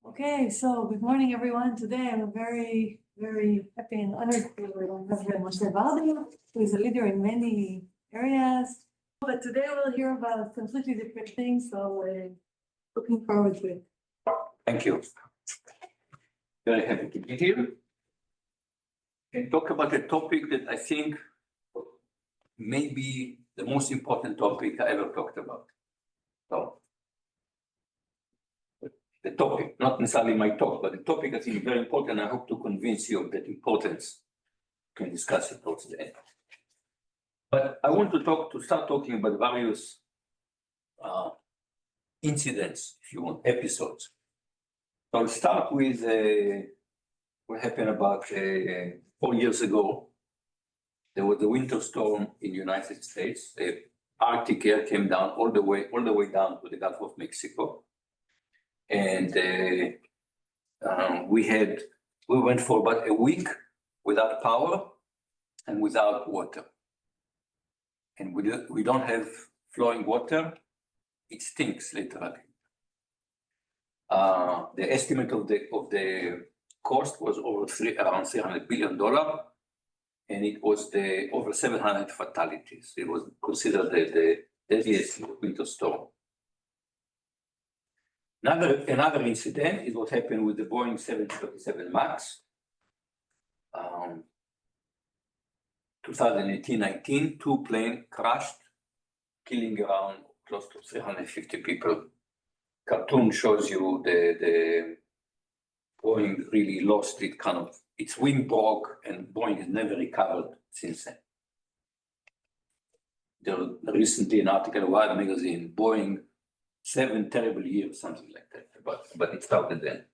Okay, so good morning, everyone. Today I'm very, very happy and honored to have Moshe Vardi, who is a leader in many areas. But today we'll hear about completely different things, so looking forward to it. Thank you. Very happy to be here and talk about a topic that I think may be the most important topic I ever talked about. So, the topic, not necessarily my talk, but the topic I think is very important. I hope to convince you of that importance. We can discuss it towards the end. But I want to start talking about various incidents, if you want, episodes. So I'll start with what happened about 4 years ago. There was a winter storm in the United States. The Arctic air came down all the way down to the Gulf of Mexico. And we went for about a week without power and without water. And we don't have flowing water. It stinks, literally. The estimate of the cost was around $300 billion, and it was over 700 fatalities. It was considered the deadliest winter storm. Another incident is what happened with the Boeing 737 MAX. 2018-19, two planes crashed, killing around close to 350 people. Cartoon shows you the Boeing really lost its wing broke, and Boeing has never recovered since then. There was recently an article in Wired magazine, Boeing 7 terrible years, something like that, but it started then.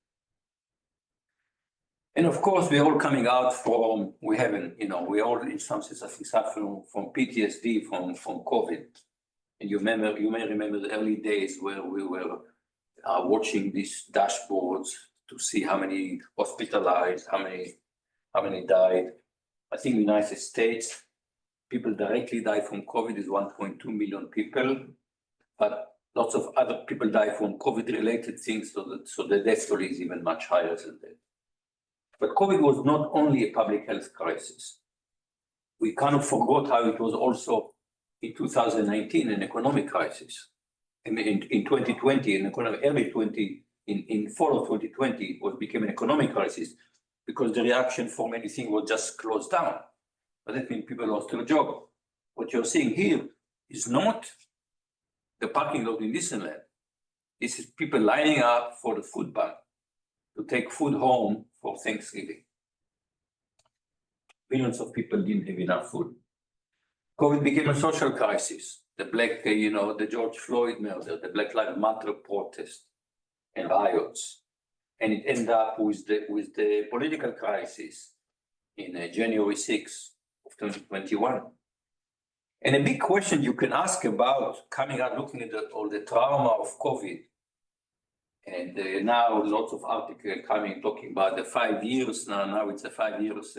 And of course, we're all coming out from, we all in some sense I think suffering from PTSD from COVID. And you may remember the early days where we were watching these dashboards to see how many hospitalized, how many died. I think in the United States, people directly died from COVID is 1.2 million people, but lots of other people die from COVID-related things, so the death toll is even much higher than that. But COVID was not only a public health crisis. We kind of forgot how it was also in 2019 an economic crisis. In 2020, in fall of 2020, it became an economic crisis because the reaction for many things was just closed down. But that means people lost their job. What you're seeing here is not the parking lot in Disneyland. This is people lining up for the food bank to take food home for Thanksgiving. Billions of people didn't have enough food. COVID became a social crisis. The George Floyd murder, the Black Lives Matter protest and riots. And it ended up with the political crisis in January 6th of 2021. And a big question you can ask about coming out, looking at all the trauma of COVID, and now lots of articles coming talking about the 5 years now it's a 5 years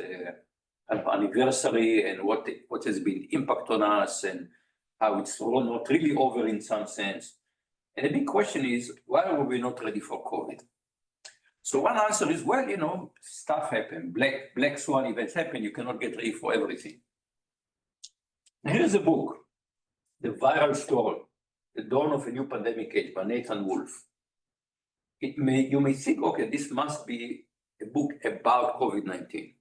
anniversary and what has been impact on us and how it's not really over in some sense. And the big question is, why were we not ready for COVID? So one answer is, well, stuff happened, black swan events happen, you cannot get ready for everything. Here's a book, The Viral Storm, The Dawn of a New Pandemic Age by Nathan Wolfe. You may think, okay, this must be a book about COVID-19.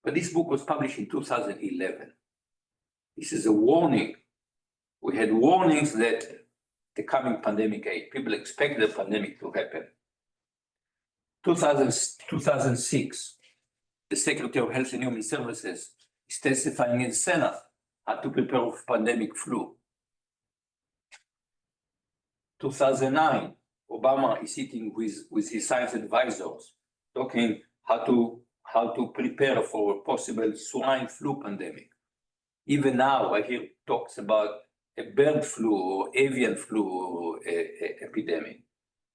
But this book was published in 2011. This is a warning. We had warnings that the coming pandemic age, people expect the pandemic to happen. 2006, the Secretary of Health and Human Services is testifying in the Senate how to prepare for pandemic flu. 2009, Obama is sitting with his science advisors, talking how to prepare for a possible swine flu pandemic. Even now, I hear talks about a bird flu or avian flu epidemic.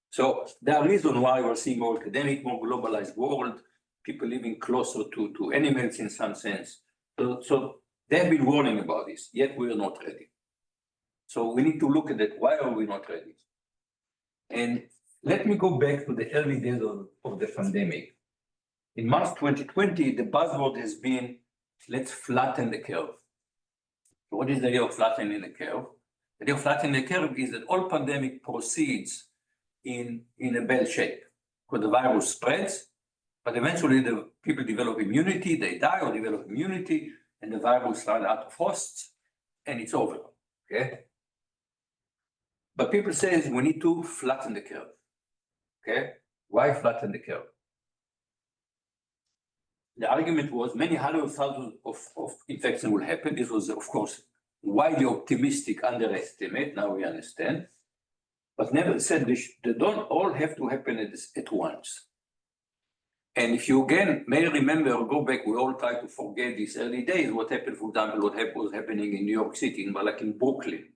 So there are reasons why we're seeing more academic, more globalized world, people living closer to animals in some sense. So they've been warning about this, yet we're not ready. So we need to look at it. Why are we not ready? And let me go back to the early days of the pandemic. In March 2020, the buzzword has been, let's flatten the curve. What is the idea of flattening the curve? The idea of flattening the curve is that all pandemic proceeds in a bell shape, because the virus spreads, but eventually the people develop immunity, they die or develop immunity, and the virus runs out of hosts, and it's over, okay? But people say we need to flatten the curve, okay? Why flatten the curve? The argument was many hundreds of thousands of infections will happen. This was, of course, widely optimistic underestimate, now we understand. But never said they don't all have to happen at once. And if you again may remember, or go back, we all try to forget these early days, what happened, for example, what was happening in New York City, but like in Brooklyn,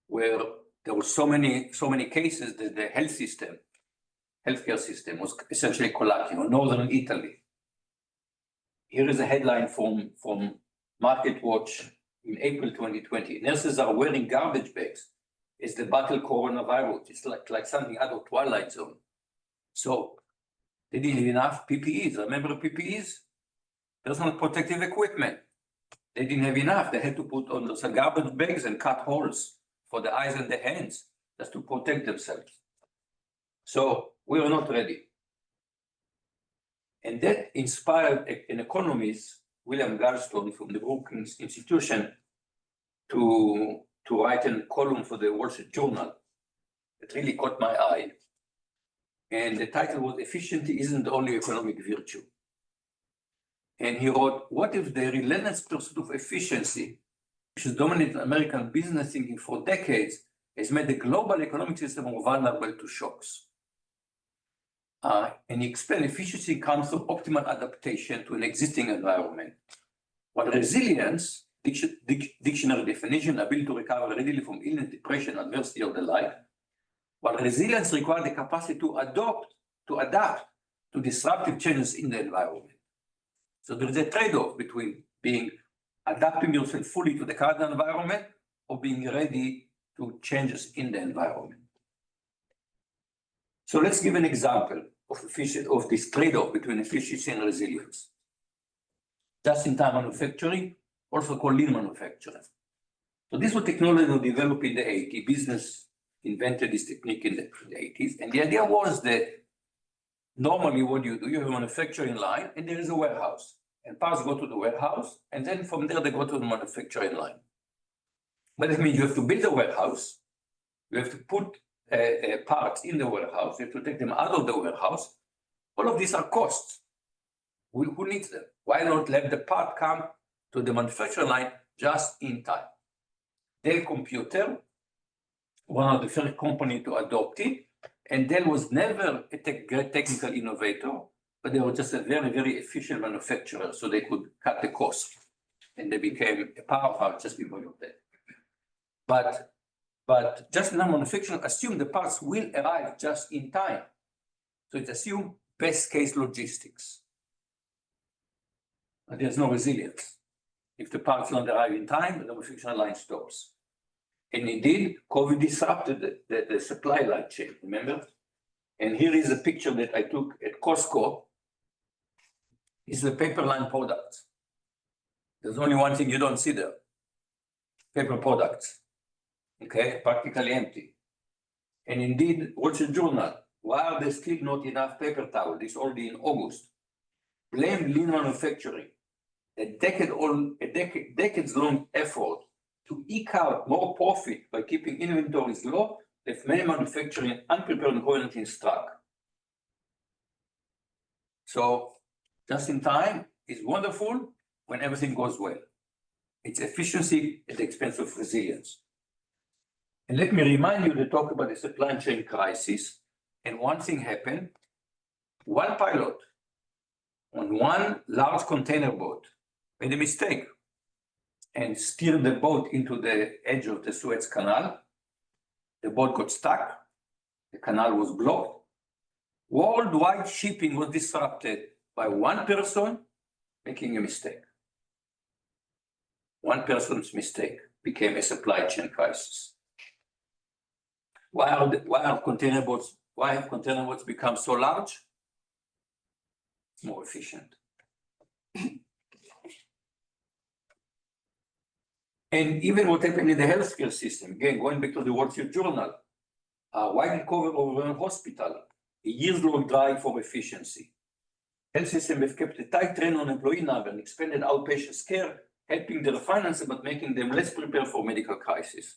where there were so many cases that the healthcare system was essentially collapsing, or northern Italy. Here is a headline from Market Watch in April 2020. Nurses are wearing garbage bags as they battle coronavirus. It's like something out of Twilight Zone. So they didn't have enough PPEs. Remember PPEs? Personal protective equipment. They didn't have enough. They had to put on those garbage bags and cut holes for the eyes and the hands just to protect themselves. So we were not ready. And that inspired an economist, William Galston from the Brookings Institution, to write a column for the Wall Street Journal that really caught my eye. And the title was "Efficiency Isn't the Only Economic Virtue." And he wrote, what if the relentless pursuit of efficiency, which has dominated American business thinking for decades, has made the global economic system more vulnerable to shocks? And he explained efficiency comes through optimal adaptation to an existing environment. While resilience, dictionary definition, ability to recover readily from illness, depression, adversity, or the like, while resilience requires the capacity to adapt to disruptive changes in the environment. So there is a trade-off between adapting yourself fully to the current environment or being ready to changes in the environment. So let's give an example of this trade-off between efficiency and resilience. Just-in-time manufacturing, also called lean manufacturing. So this was technology that developed in the 80s. Business invented this technique in the 80s. And the idea was that normally what do? You have a manufacturing line and there is a warehouse. And parts go to the warehouse, and then from there they go to the manufacturing line. But that means you have to build a warehouse, you have to put parts in the warehouse, you have to take them out of the warehouse. All of these are costs. Who needs them? Why not let the part come to the manufacturing line just in time? Dell Computer, one of the first companies to adopt it, and Dell was never a great technical innovator, but they were just a very, very efficient manufacturer, so they could cut the cost. And they became a powerhouse just because of that. But just-in-time manufacturing assume the parts will arrive just in time. So it assumes best case logistics. But there's no resilience. If the parts don't arrive in time, the manufacturing line stops. And indeed, COVID disrupted the supply line chain, remember? And here is a picture that I took at Costco. It's the paper line product. There's only one thing you don't see there. Paper products. Okay, practically empty. And indeed, Wall Street Journal, why are there still not enough paper towel? This already in August. Blame lean manufacturing. A decades-long effort to eke out more profit by keeping inventories low left many manufacturing unprepared and quarantine struck. So just in time is wonderful when everything goes well. It's efficiency at the expense of resilience. And let me remind you to talk about the supply chain crisis. And one thing happened. One pilot on one large container boat made a mistake and steered the boat into the edge of the Suez Canal. The boat got stuck. The canal was blocked. Worldwide shipping was disrupted by one person making a mistake. One person's mistake became a supply chain crisis. Why are container boats Why have container boats become so large? It's more efficient. And even what happened in the healthcare system, again, going back to the Wall Street Journal, widely covered over a hospital, a years-long drive for efficiency. Health systems have kept a tight rein on employee number and expanded outpatient care, helping their finances but making them less prepared for medical crisis.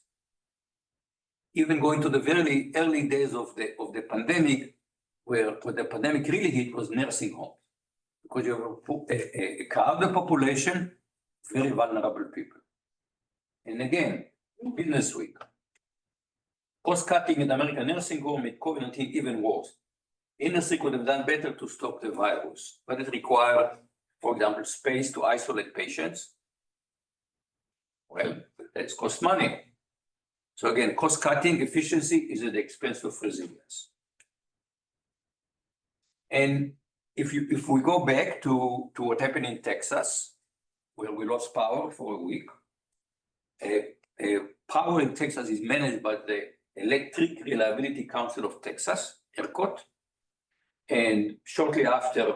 Even going to the very early days of the pandemic, where the pandemic really hit was nursing homes, because you have a crowded population, very vulnerable people. And again, Business Week, cost-cutting in American nursing home made COVID-19 even worse. Industry could have done better to stop the virus, but it required, for example, space to isolate patients. Well, that's cost money. So again, cost-cutting efficiency is at the expense of resilience. And if we go back to what happened in Texas, where we lost power for a week, power in Texas is managed by the Electric Reliability Council of Texas, ERCOT. And shortly after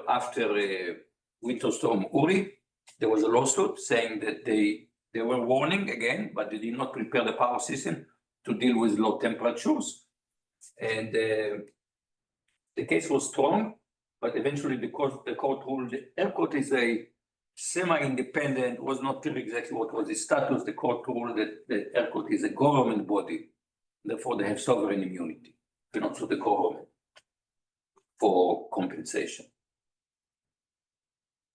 Winter Storm Uri, there was a lawsuit saying that they were warning again, but they did not prepare the power system to deal with low temperatures. And the case was strong, but eventually the court ruled that ERCOT is a semi-independent, was not clear exactly what was its status. The court ruled that ERCOT is a government body, therefore they have sovereign immunity, not to the government for compensation.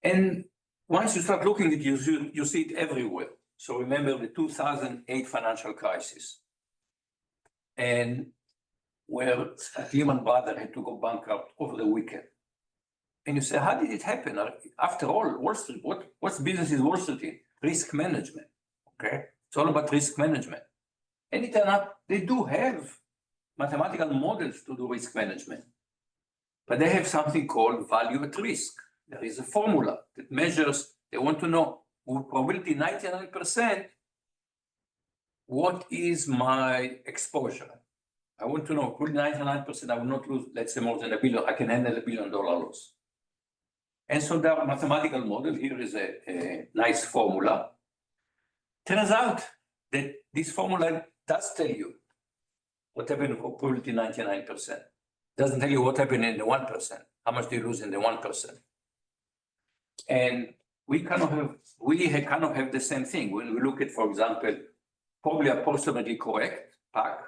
And once you start looking at it, you see it everywhere. So remember the 2008 financial crisis, and where Lehman Brothers had to go bankrupt over the weekend. And you say, how did it happen? After all, Wall Street, what's business is Wall Street in? Risk management, okay? It's all about risk management. And it turned out they do have mathematical models to do risk management, but they have something called value at risk. There is a formula that measures, they want to know with probability 99%, what is my exposure? I want to know, with 99%, I will not lose, let's say, more than $1 billion. I can handle $1 billion loss. And so the mathematical model here is a nice formula. Turns out that this formula does tell you what happened with probability 99%. Doesn't tell you what happened in the 1%. How much do you lose in the 1%? And we kind of have the same thing. When we look at, for example, probably approximately correct PAC,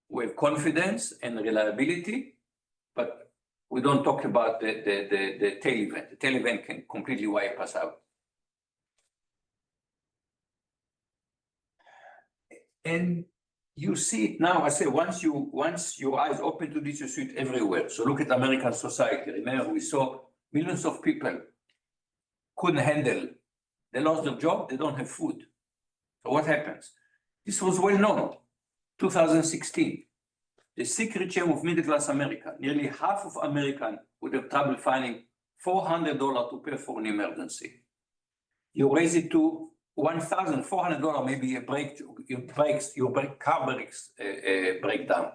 we have confidence and reliability, but we don't talk about the tail event. The tail event can completely wipe us out. And you see it now. I say once your eyes open to this, you see it everywhere. So look at American society. Remember, we saw millions of people couldn't handle. They lost their job. They don't have food. So what happens? This was well known. 2016. The secret shame of middle-class America. Nearly half of Americans would have trouble finding $400 to pay for an emergency. You raise it to $1,400, maybe your car brakes break down,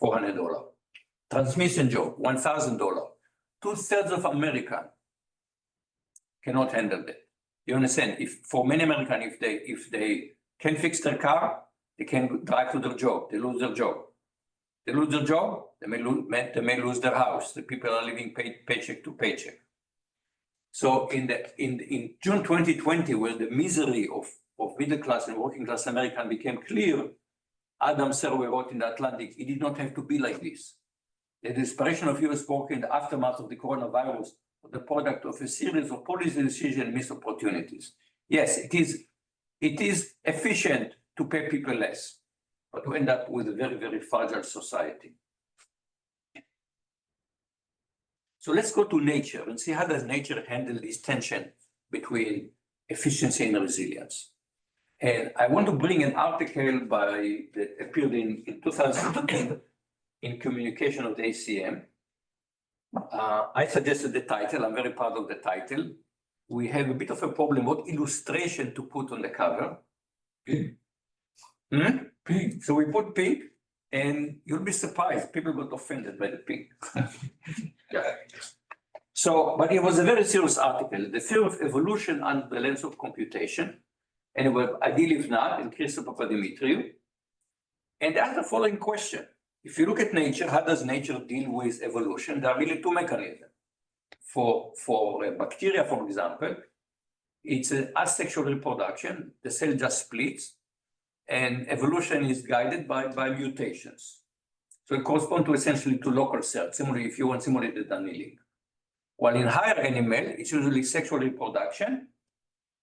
$400. Transmission job, $1,000. 2/3 of Americans cannot handle that. You understand? If for many Americans, if they can fix their car, they can drive to their job. They lose their job. They lose their job. They may lose their house. The people are living paycheck to paycheck. So in June 2020, where the misery of middle class and working class American became clear, Adam Serwer wrote in the Atlantic, it did not have to be like this. The desperation of US workers in the aftermath of the coronavirus was the product of a series of policy decisions and missed opportunities. Yes, it is efficient to pay people less, but we end up with a very, very fragile society. So let's go to nature and see how does nature handle this tension between efficiency and resilience. And I want to bring an article that appeared in 2015 in Communication of the ACM. I suggested the title. I'm very proud of the title. We have a bit of a problem what illustration to put on the cover. Pink. So we put pink. And you'll be surprised, people got offended by the pink. Yeah. So, but it was a very serious article, the theory of evolution under the lens of computation. And it was Adil Livnat and Christopher Papadimitriou. And they asked the following question. If you look at nature, how does nature deal with evolution? There are really two mechanisms. For bacteria, for example, it's an asexual reproduction. The cell just splits, and evolution is guided by mutations. So it corresponds to essentially to local cells, similarly if you want simulated annealing. While in higher animal, it's usually sexual reproduction,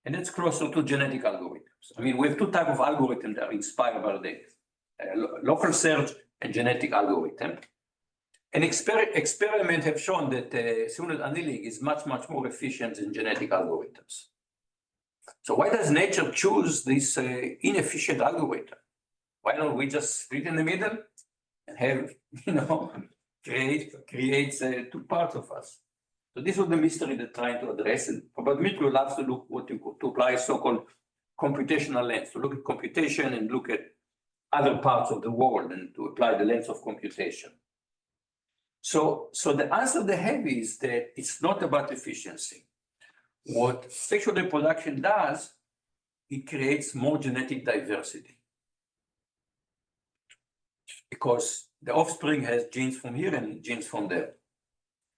and it's closer to genetic algorithms. I mean, we have two types of algorithms that are inspired by the local search and genetic algorithm. And experiments have shown that simulated annealing is much more efficient than genetic algorithms. So why does nature choose this inefficient algorithm? Why don't we just split in the middle and have, creates two parts of us? So this was the mystery they're trying to address. And Papadimitriou loves to look to apply so-called computational lens, to look at computation and look at other parts of the world and to apply the lens of computation. So the answer they have is that it's not about efficiency. What sexual reproduction does, it creates more genetic diversity. Because the offspring has genes from here and genes from there.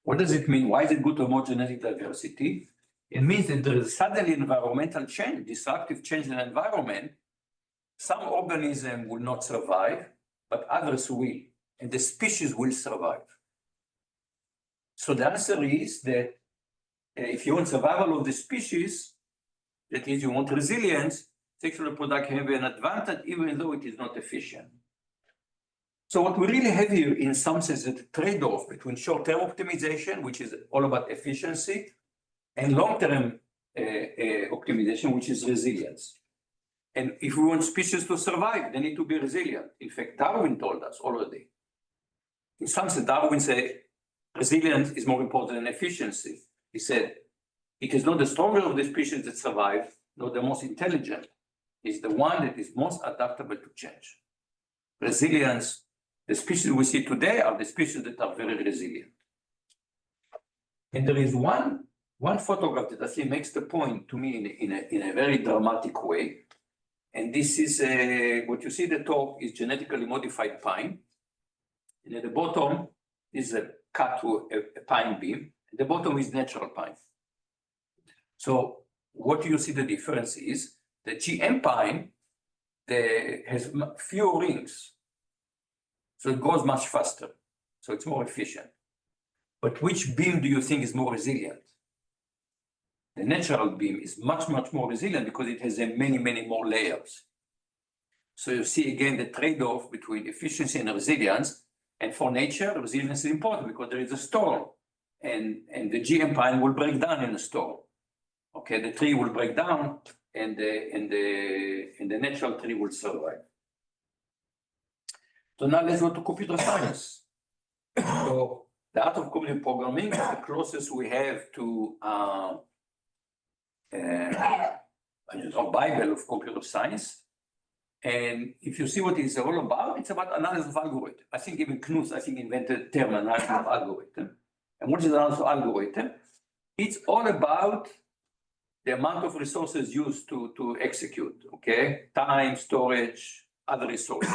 What does it mean? Why is it good to have more genetic diversity? It means that there is suddenly environmental change, disruptive change in the environment. Some organisms will not survive, but others will, and the species will survive. So the answer is that if you want survival of the species, that is, you want resilience, sexual reproduction have an advantage, even though it is not efficient. So what we really have here, in some sense, is a trade-off between short-term optimization, which is all about efficiency, and long-term optimization, which is resilience. And if we want species to survive, they need to be resilient. In fact, Darwin told us already. In some sense, Darwin said resilience is more important than efficiency. He said, it is not the stronger of the species that survive, nor the most intelligent. It's the one that is most adaptable to change. Resilience, the species we see today are the species that are very resilient. And there is one photograph that I think makes the point to me in a very dramatic way. And this is what you see at the top is genetically modified pine. And at the bottom is a cut to a pine beam. At the bottom is natural pine. So what you see the difference is the GM pine has fewer rings. So it goes much faster. So it's more efficient. But which beam do you think is more resilient? The natural beam is much more resilient because it has many more layers. So you see again the trade-off between efficiency and resilience. And for nature, resilience is important because there is a storm, and the GM pine will break down in a storm. Okay, the tree will break down, and the natural tree will survive. So now let's go to computer science. So the art of computer programming is the closest we have to Bible of computer science. And if you see what it's all about, it's about analysis of algorithm. I think even Knuth, invented the term analysis of algorithm. And what is analysis of algorithm? It's all about the amount of resources used to execute, okay? Time, storage, other resources.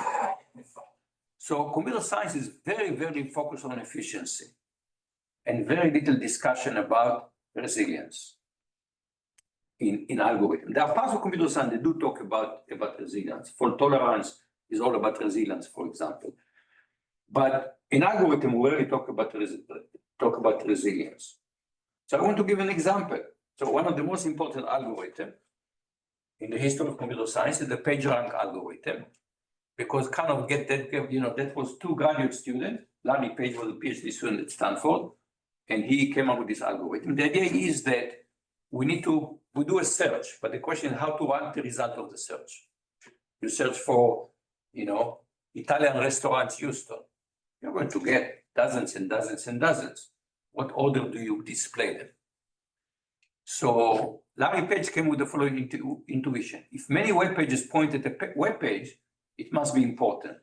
So computer science is very focused on efficiency and very little discussion about resilience in algorithm. There are parts of computer science that do talk about resilience. Fault tolerance is all about resilience, for example. But in algorithm, we rarely talk about resilience. So I want to give an example. So one of the most important algorithms in the history of computer science is the PageRank algorithm, because that was two graduate students. Larry Page was a PhD student at Stanford, and he came up with this algorithm. The idea is that we do a search, but the question is how to rank the result of the search. You search for, Italian restaurants Houston. You're going to get dozens and dozens and dozens. What order do you display them? So Larry Page came with the following intuition. If many web pages point at a web page, it must be important.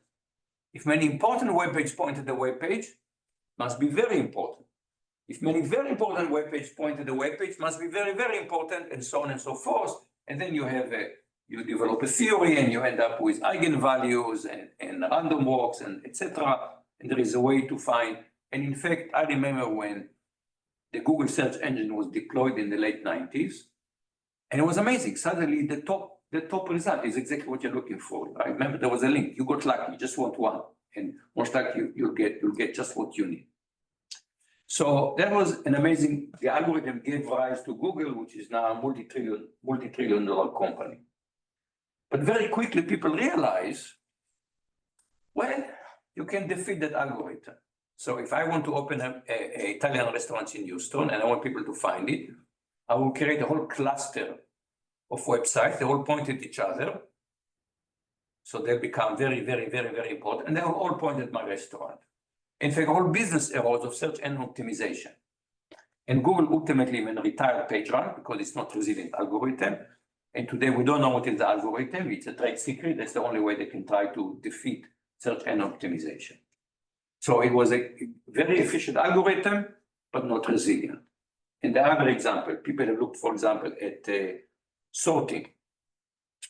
If many important web pages point to the web page, must be very important. If many very important web pages point to the web page, must be very, very important, and so on and so forth. And then you develop a theory and you end up with eigenvalues and random walks and etc. And there is a way to find. And in fact, I remember when the Google search engine was deployed in the late 90s, and it was amazing. Suddenly the top result is exactly what you're looking for. I remember there was a link. You got lucky, you just want one. And most likely you'll get just what you need. So that was an amazing, the algorithm gave rise to Google, which is now a multi-trillion dollar company. But very quickly people realize, well, you can defeat that algorithm. So if I want to open a Italian restaurant in Houston and I want people to find it, I will create a whole cluster of websites. They all point at each other. So they become very, very, very, very important. And they will all point at my restaurant. In fact, all business errors of search engine optimization. And Google ultimately retired PageRank because it's not resilient algorithm. And today we don't know what is the algorithm. It's a trade secret. That's the only way they can try to defeat search engine optimization. So it was a very efficient algorithm, but not resilient. And the other example, people have looked, for example, at sorting.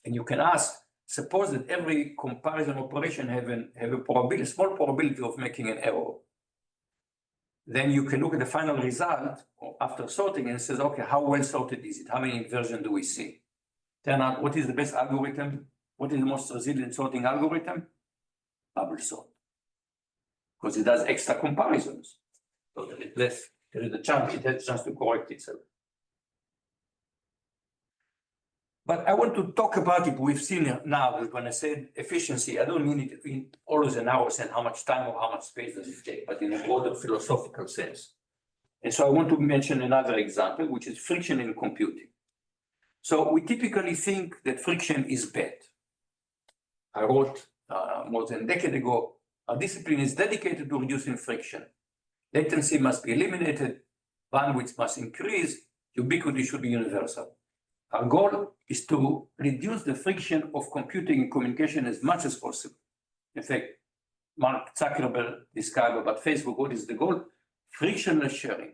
And you can ask, suppose that every comparison operation have a probability, a small probability of making an error. Then you can look at the final result after sorting and it says, okay, how well sorted is it? How many inversions do we see? Turn out, what is the best algorithm? What is the most resilient sorting algorithm? Bubble sort. Because it does extra comparisons. So there is a chance, it has a chance to correct itself. But I want to talk about it. We've seen it now that when I said efficiency, I don't mean it in always an hour sense, how much time or how much space does it take, but in a broader philosophical sense. And so I want to mention another example, which is friction in computing. So we typically think that friction is bad. I wrote more than a decade ago, our discipline is dedicated to reducing friction. Latency must be eliminated, bandwidth must increase, ubiquity should be universal. Our goal is to reduce the friction of computing and communication as much as possible. In fact, Mark Zuckerberg described about Facebook, what is the goal? Frictionless sharing.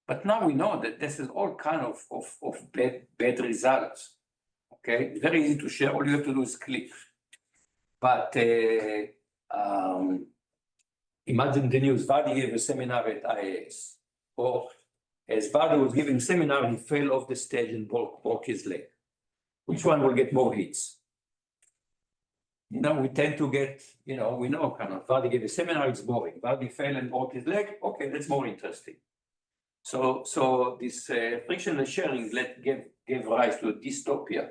But now we know that this is all kind of bad results. Okay, it's very easy to share, all you have to do is click. But imagine the news, Vardi gave a seminar at IAS, or as Vardi was giving a seminar, he fell off the stage and broke his leg. Which one will get more hits? You know, we tend to get, we know kind of, Vardi gave a seminar, it's boring. Vardi fell and broke his leg, okay, that's more interesting. So this frictionless sharing gave rise to a dystopia.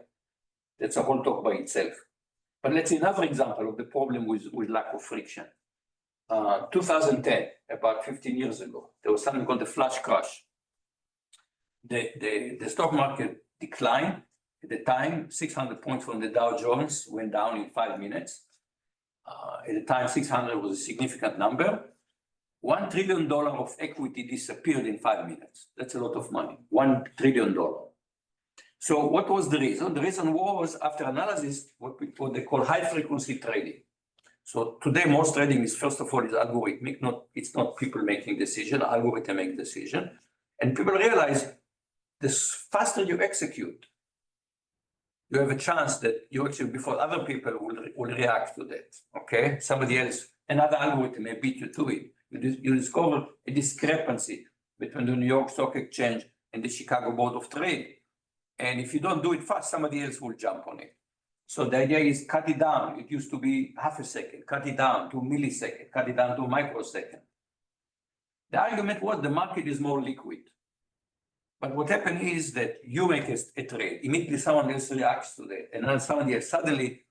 That's a whole talk by itself. But let's see another example of the problem with lack of friction. 2010, about 15 years ago, there was something called the flash crash. The stock market declined. At the time, 600 points from the Dow Jones went down in 5 minutes. At the time, 600 was a significant number. $1 trillion of equity disappeared in 5 minutes. That's a lot of money, $1 trillion. So what was the reason? The reason was, after analysis, what they call high frequency trading. So today, most trading is, first of all, is algorithmic. It's not people making decision, algorithm make decision. And people realize the faster you execute, you have a chance that you execute before other people will react to that, okay? Somebody else, another algorithm may beat you to it. You discover a discrepancy between the New York Stock Exchange and the Chicago Board of Trade. And if you don't do it fast, somebody else will jump on it. So the idea is cut it down. It used to be half a second, cut it down to a millisecond, cut it down to a microsecond. The argument was the market is more liquid. But what happened is that you make a trade, immediately someone else reacts to that, and then somebody else suddenly,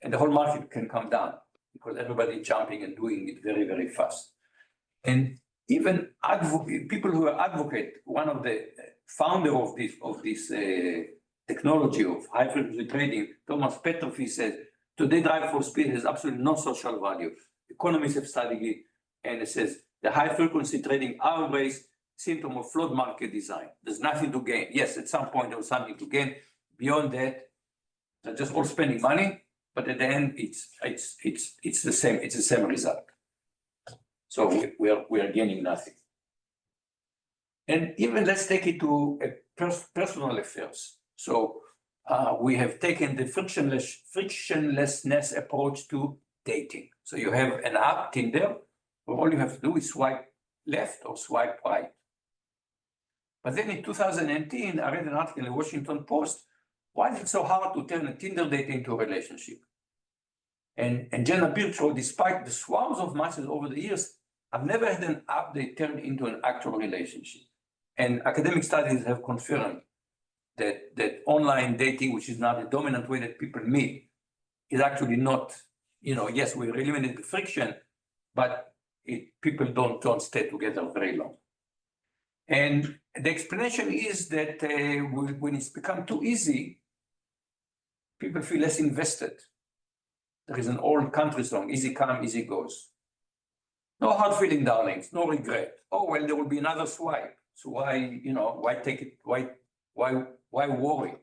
and the whole market can come down because everybody is jumping and doing it very, very fast. And even people who are advocate, one of the founder of this technology of high frequency trading, Thomas Peterffy, says, today drive for speed has absolutely no social value. Economists have studied it, and it says the high frequency trading outweighs symptom of flawed market design. There's nothing to gain. Yes, at some point there was something to gain. Beyond that, they're just all spending money but at the end, it's the same. It's the same result. So we are gaining nothing. And even let's take it to personal affairs. So we have taken the frictionlessness approach to dating. So you have an app, Tinder, where all you have to do is swipe left or swipe right. But then in 2019, I read an article in the Washington Post. Why is it so hard to turn a Tinder date into a relationship? And Jenna Birch wrote, despite the swarms of matches over the years, I've never had an app that turned into an actual relationship. And academic studies have confirmed that online dating, which is not the dominant way that people meet, is actually not, yes, we eliminate the friction, but people don't stay together very long. And the explanation is that when it's become too easy, people feel less invested. There is an old country song, easy come, easy goes. No hard feeling, darlings, no regret. Oh, well, there will be another swipe. So why take it, why worry?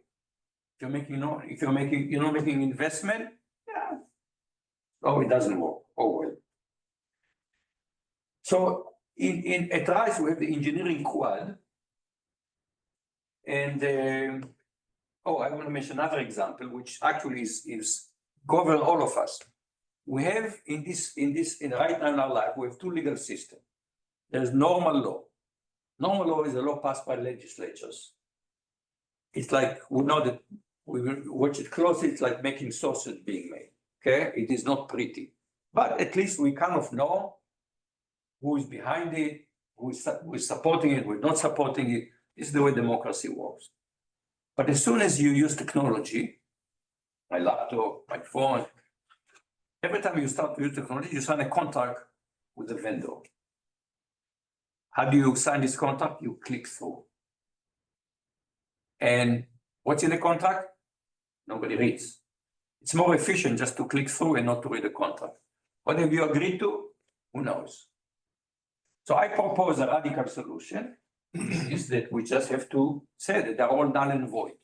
If you're making, you're not making investment, yeah. Oh, it doesn't work. Oh, well. So at RISE, we have the engineering quad. And I want to mention another example, which actually is govern all of us. We have right now in our life, we have two legal systems. There's normal law. Normal law is a law passed by legislatures. It's like, we know that we watch it closely, it's like making sausage being made, okay? It is not pretty. But at least we kind of know who is behind it, who is supporting it, who is not supporting it. This is the way democracy works. But as soon as you use technology, my laptop, my phone, every time you start to use technology, you sign a contract with the vendor. How do you sign this contract? You click through. And what's in the contract? Nobody reads. It's more efficient just to click through and not to read the contract. What have you agreed to? Who knows? So I propose a radical solution, is that we just have to say that they're all null and void.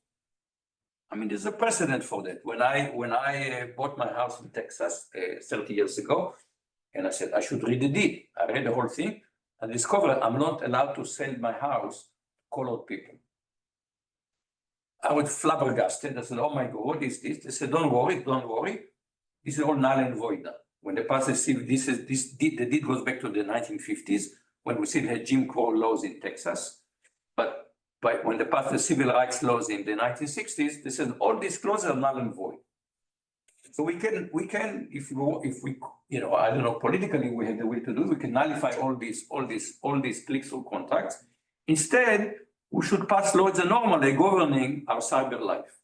I mean, there's a precedent for that. When I bought my house in Texas 30 years ago, and I said, I should read the deed. I read the whole thing and discovered I'm not allowed to sell my house to colored people. I was flabbergasted. I said, oh my God, what is this? They said, don't worry. This is all null and void now. When the pastor said the deed goes back to the 1950s, when we still had Jim Crow laws in Texas. But when they passed the civil rights laws in the 1960s, they said all these clauses are null and void. So we can, if we, I don't know, politically we have the will to do, we can nullify all these click-through contracts. Instead, we should pass laws that are normally governing our cyber life.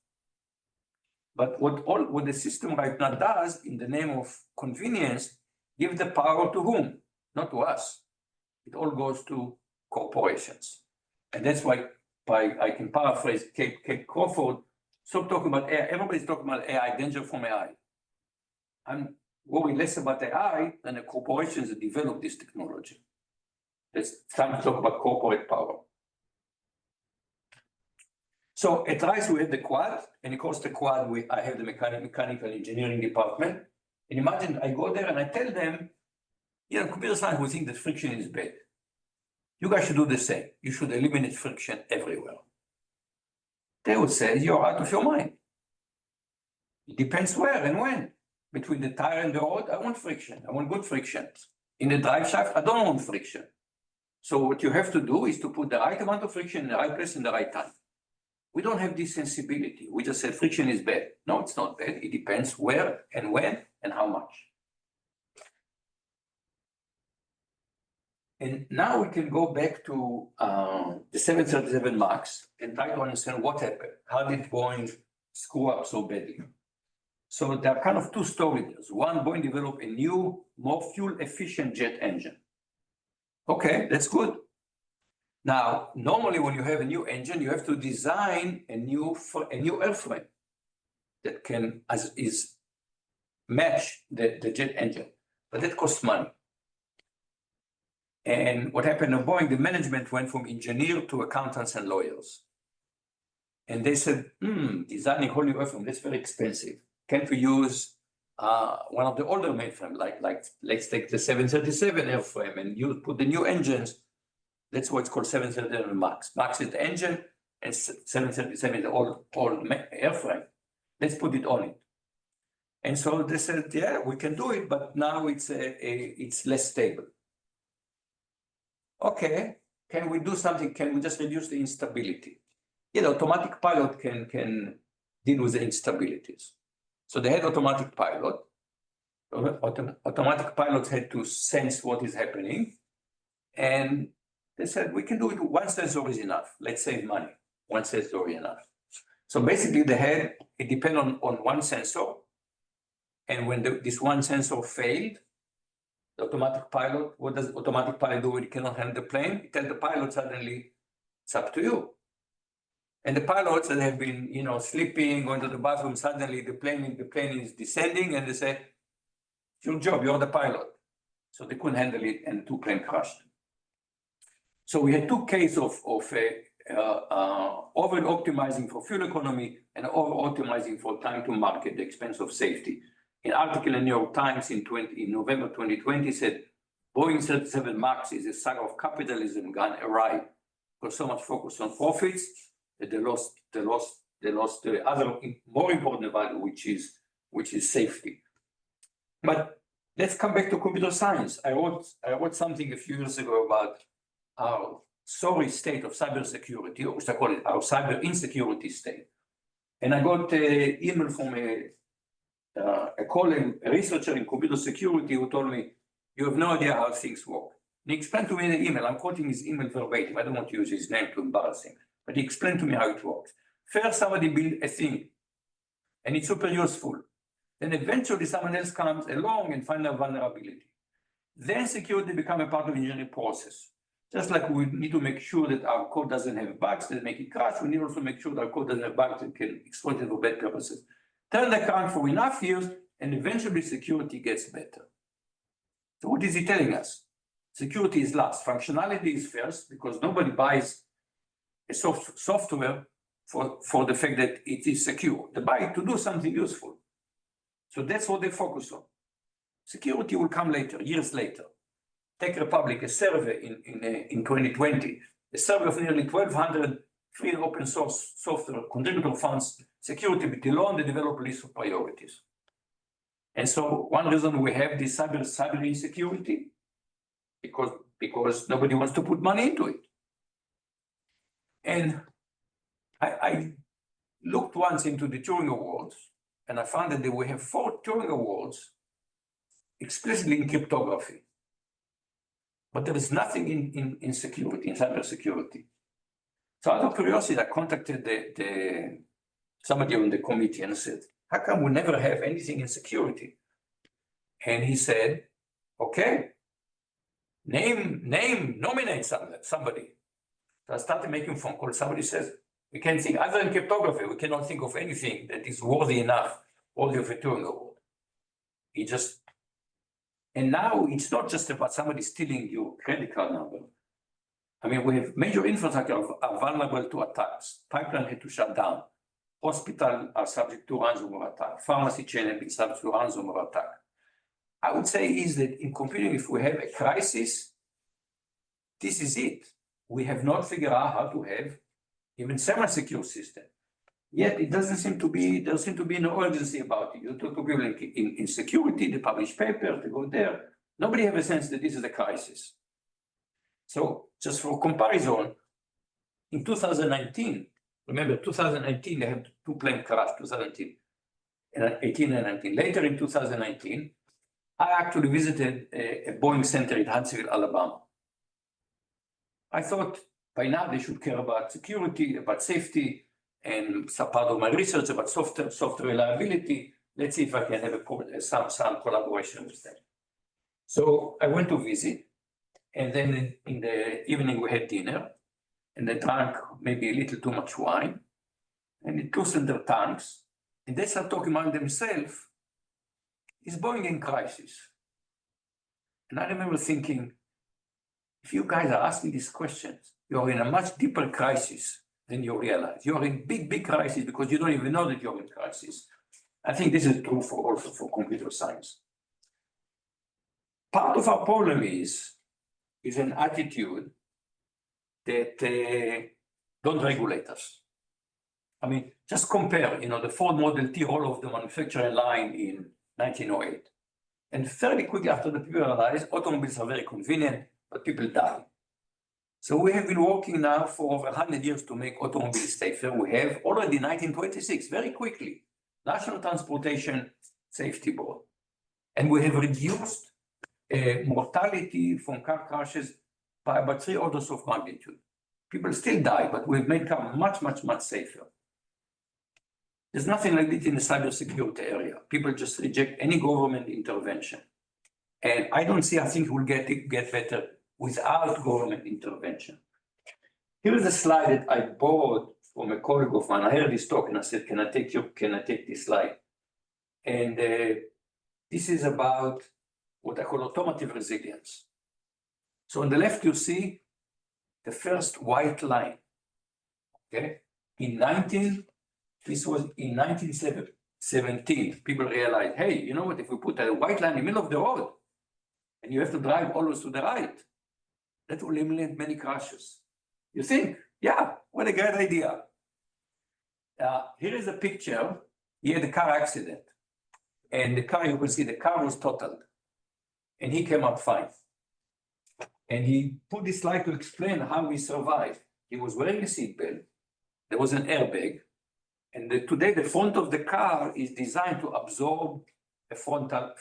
But what the system right now does, in the name of convenience, give the power to whom? Not to us. It all goes to corporations. And that's why I can paraphrase Kate Crawford, stop talking about AI. Everybody's talking about AI, danger from AI. I'm worried less about AI than the corporations that develop this technology. It's time to talk about corporate power. So at RISE, we have the quad, and of course the quad, I have the mechanical engineering department. And imagine I go there and I tell them, computer science, we think that friction is bad. You guys should do the same. You should eliminate friction everywhere. They would say, you're out of your mind. It depends where and when. Between the tire and the road, I want friction. I want good friction. In the drive shaft, I don't want friction. So what you have to do is to put the right amount of friction in the right place in the right time. We don't have this sensibility. We just said friction is bad. No, it's not bad. It depends where and when and how much. And now we can go back to the 737 MAX and try to understand what happened. How did Boeing screw up so badly? So there are kind of two stories. One, Boeing developed a new, more fuel-efficient jet engine. Okay, that's good. Now, normally when you have a new engine, you have to design a new airframe that can match the jet engine, but that costs money. And what happened at Boeing, the management went from engineer to accountants and lawyers. And they said, designing a whole new airframe, that's very expensive. can't we use one of the older mainframe, like let's take the 737 airframe and you put the new engines. That's what's called 737 MAX. MAX is the engine, and 737 is the old airframe. Let's put it on it. And so they said, yeah, we can do it, but now it's less stable. Okay, can we do something? Can we just reduce the instability? Yeah, the automatic pilot can deal with the instabilities. So they had automatic pilot. Automatic pilots had to sense what is happening. And they said, we can do it. One sensor is enough. Let's save money. One sensor is enough. So basically it depends on one sensor. And when this one sensor failed, the automatic pilot, what does automatic pilot do when it cannot handle the plane? It tells the pilot suddenly, it's up to you. And the pilots that have been, sleeping, going to the bathroom, suddenly the plane is descending, and they say, it's your job, you're the pilot. So they couldn't handle it, and the two planes crashed. So we had two cases of over-optimizing for fuel economy and over-optimizing for time to market at the expense of safety. An article in New York Times in November 2020 said, Boeing 737 MAX is a saga of capitalism gone awry. Because so much focus on profits that they lost the other more important value, which is safety. But let's come back to computer science. I wrote something a few years ago about our sorry state of cybersecurity, or I call it our cyber insecurity state. And I got an email from a colleague, a researcher in computer security, who told me, you have no idea how things work. And he explained to me in the email, I'm quoting his email verbatim, I don't want to use his name to embarrass him, but he explained to me how it works. First, somebody built a thing, and it's super useful. Then eventually someone else comes along and finds a vulnerability. Then security becomes a part of the engineering process. Just like we need to make sure that our code doesn't have bugs that make it crash, we need also to make sure that our code doesn't have bugs that can exploit it for bad purposes. Turn the current for enough years, and eventually security gets better. So what is he telling us? Security is last. Functionality is first, because nobody buys a software for the fact that it is secure. They buy it to do something useful. So that's what they focus on. Security will come later, years later. Tech Republic, a survey in 2020, a survey of nearly 1,200 free and open source software contributor funds security below on the developer list of priorities. And so one reason we have this cyber insecurity, because nobody wants to put money into it. And I looked once into the Turing Awards, and I found that we have 4 Turing Awards explicitly in cryptography. But there is nothing in security, in cybersecurity. So out of curiosity, I contacted somebody on the committee and said, how come we never have anything in security? And he said, okay, nominate somebody. So I started making phone calls. Somebody says, we can't think, other than cryptography, we cannot think of anything that is worthy of a Turing Award. And now it's not just about somebody stealing your credit card number. I mean, we have major infrastructure are vulnerable to attacks. Pipeline had to shut down. Hospitals are subject to ransomware attack. Pharmacy chain have been subject to ransomware attack. I would say is that in computing, if we have a crisis, this is it. We have not figured out how to have even semi-secure system. Yet it doesn't seem to be, there seems to be no urgency about it. You talk to people in security, they publish papers, they go there. Nobody has a sense that this is a crisis. So just for comparison, in 2019, remember 2019, they had 2 planes crash, 2018 and 19. Later in 2019, I actually visited a Boeing center in Huntsville, Alabama. I thought by now they should care about security, about safety, and some part of my research about software reliability. Let's see if I can have some collaboration with them. So I went to visit, and then in the evening we had dinner, and they drank maybe a little too much wine, and it loosened their tongues, and they start talking among themselves, is Boeing in crisis? And I remember thinking, if you guys are asking these questions, you're in a much deeper crisis than you realize. You're in big crisis because you don't even know that you're in crisis. I think this is true also for computer science. Part of our problem is an attitude that don't regulate us. I mean, just compare, the Ford Model T roll off the manufacturing line in 1908. And fairly quickly after the people realized automobiles are very convenient, but people die. So we have been working now for over 100 years to make automobiles safer. We have already 1926, very quickly, National Transportation Safety Board. And we have reduced mortality from car crashes by about 3 orders of magnitude. People still die, but we've made cars much, much, much safer. There's nothing like this in the cybersecurity area. People just reject any government intervention. And I don't see, I think it will get better without government intervention. Here is a slide that I borrowed from a colleague of mine. I heard this talk and I said, can I take this slide? And this is about what I call automotive resilience. So on the left, you see the first white line, okay? This was in 1917, people realized, hey, you know what, if we put a white line in the middle of the road and you have to drive always to the right, that will eliminate many crashes. You think, yeah, what a great idea. Here is a picture. He had a car accident. And the car, you can see the car was totaled. And he came up fine. And he put this slide to explain how he survived. He was wearing a seatbelt. There was an airbag. And today, the front of the car is designed to absorb a frontal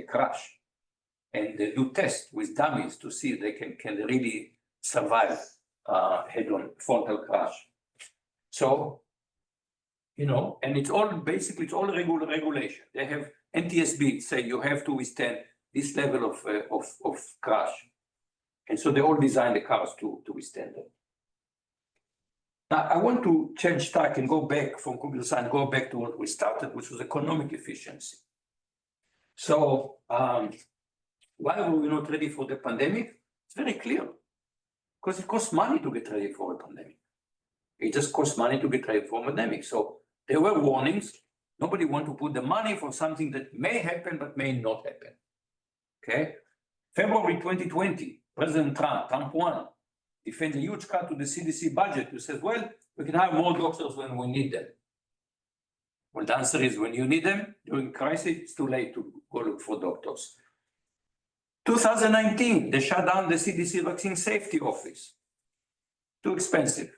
crash. And they do tests with dummies to see if they can really survive head-on frontal crash. So, and it's all basically, it's all regulation. They have NTSB say you have to withstand this level of crash. And so they all design the cars to withstand it. Now, I want to change tack and go back from computer science, go back to what we started, which was economic efficiency. So, why were we not ready for the pandemic? It's very clear. Because it costs money to get ready for a pandemic. It just costs money to get ready for a pandemic. So there were warnings. Nobody wanted to put the money for something that may happen but may not happen. Okay? February 2020, President Trump won, defends a huge cut to the CDC budget, who says, well, we can have more doctors when we need them. Well, the answer is when you need them during crisis, it's too late to go look for doctors. 2019, they shut down the CDC Vaccine Safety Office. Too expensive.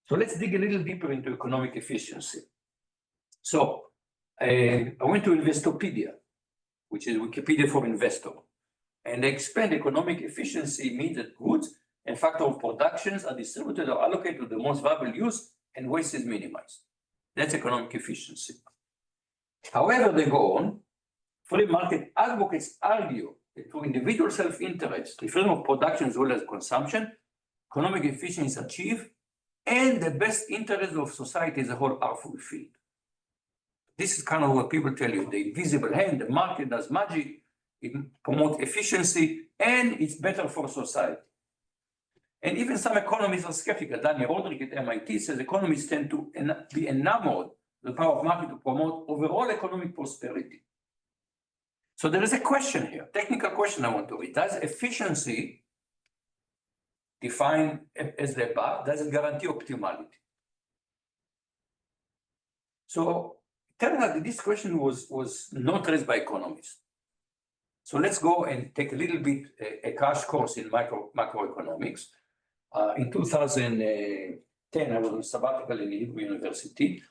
So let's dig a little deeper into economic efficiency. So I went to Investopedia, which is Wikipedia for investor. And they explain economic efficiency means that goods and factor of productions are distributed or allocated to the most viable use and waste is minimized. That's economic efficiency. However, they go on, free market advocates argue that for individual self-interest, the freedom of production as well as consumption, economic efficiency is achieved and the best interests of society as a whole are fulfilled. This is kind of what people tell you, the invisible hand, the market does magic, it promotes efficiency, and it's better for society. And even some economists are skeptical. Daniel Rodrik at MIT says economists tend to be enamored of the power of market to promote overall economic prosperity. So there is a question here, technical question I want to read. Does efficiency, defined as the above, does it guarantee optimality? So it turns out that this question was not raised by economists. So let's go and take a little bit a crash course in macroeconomics. In 2010, I was on sabbatical in Hebrew University,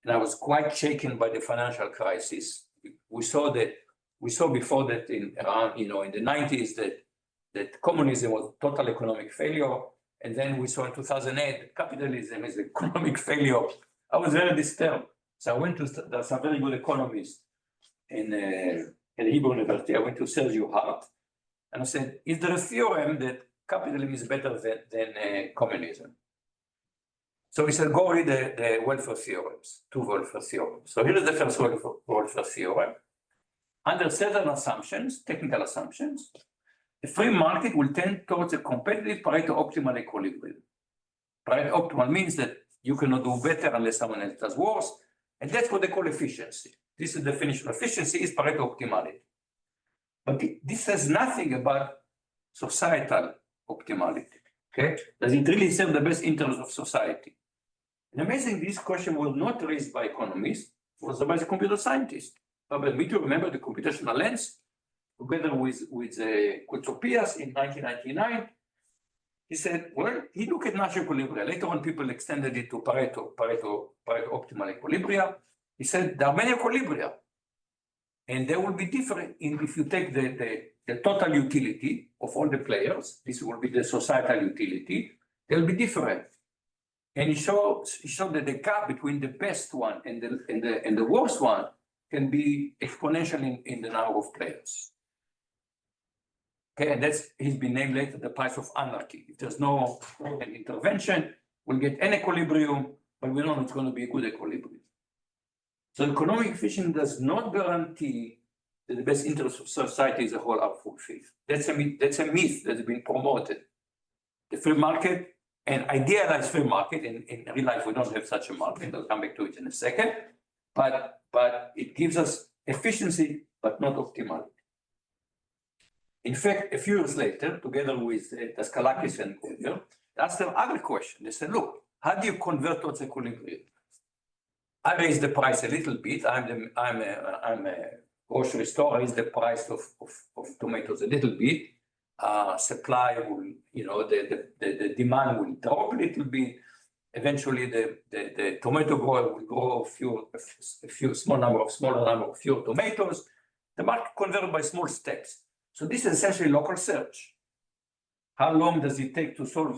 and I was quite shaken by the financial crisis. We saw before that in the 90s that communism was total economic failure, and then we saw in 2008 that capitalism is economic failure. I was very disturbed. So I went to some very good economists in Hebrew University. I went to Sergio Hart, and I said, is there a theorem that capitalism is better than communism? So he said, go read the welfare theorems, 2 welfare theorems. So here is the first welfare theorem. Under certain assumptions, technical assumptions, the free market will tend towards a competitive Pareto optimal equilibrium. Pareto optimal means that you cannot do better unless someone else does worse. And that's what they call efficiency. This is the definition of efficiency is Pareto optimality. But this says nothing about societal optimality. Okay? Does it really serve the best interests of society? And amazingly, this question was not raised by economists, it was by the computer scientists. But me to remember the computational lens, together with Koutsopias in 1999, he said, well, he looked at Nash equilibria. Later on, people extended it to Pareto optimal equilibria. He said, there are many equilibria, and they will be different if you take the total utility of all the players. This will be the societal utility. They'll be different. And he showed that the gap between the best one and the worst one can be exponential in the number of players. Okay, and he's been named later the price of anarchy. If there's no intervention, we'll get an equilibrium, but we don't know it's going to be a good equilibrium. So economic efficiency does not guarantee that the best interests of society as a whole are fulfilled. That's a myth that has been promoted. The free market, an idealized free market, in real life we don't have such a market, I'll come back to it in a second, but it gives us efficiency, but not optimality. In fact, a few years later, together with Daskalakis and Collier, they asked them other question. They said, look, how do you convert towards equilibrium? I raised the price a little bit. I'm a grocery store. I raised the price of tomatoes a little bit. Supply will, the demand will drop a little bit. Eventually, the tomato grower will grow smaller number of fewer tomatoes. The market converted by small steps. So this is essentially local search. How long does it take to find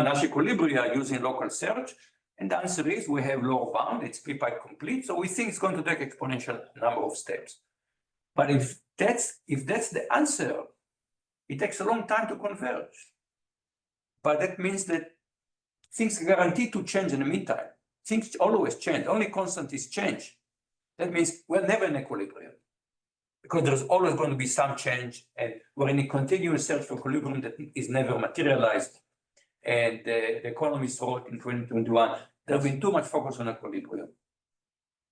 Nash equilibria using local search? And the answer is we have lower bound, it's prepied complete, so we think it's going to take exponential number of steps. But if that's the answer, it takes a long time to converge. But that means that things are guaranteed to change in the meantime. Things always change, only constant is change. That means we're never in equilibrium because there's always going to be some change, and we're in a continuous search for equilibrium that is never materialized. And the economists wrote in 2021, there's been too much focus on equilibrium.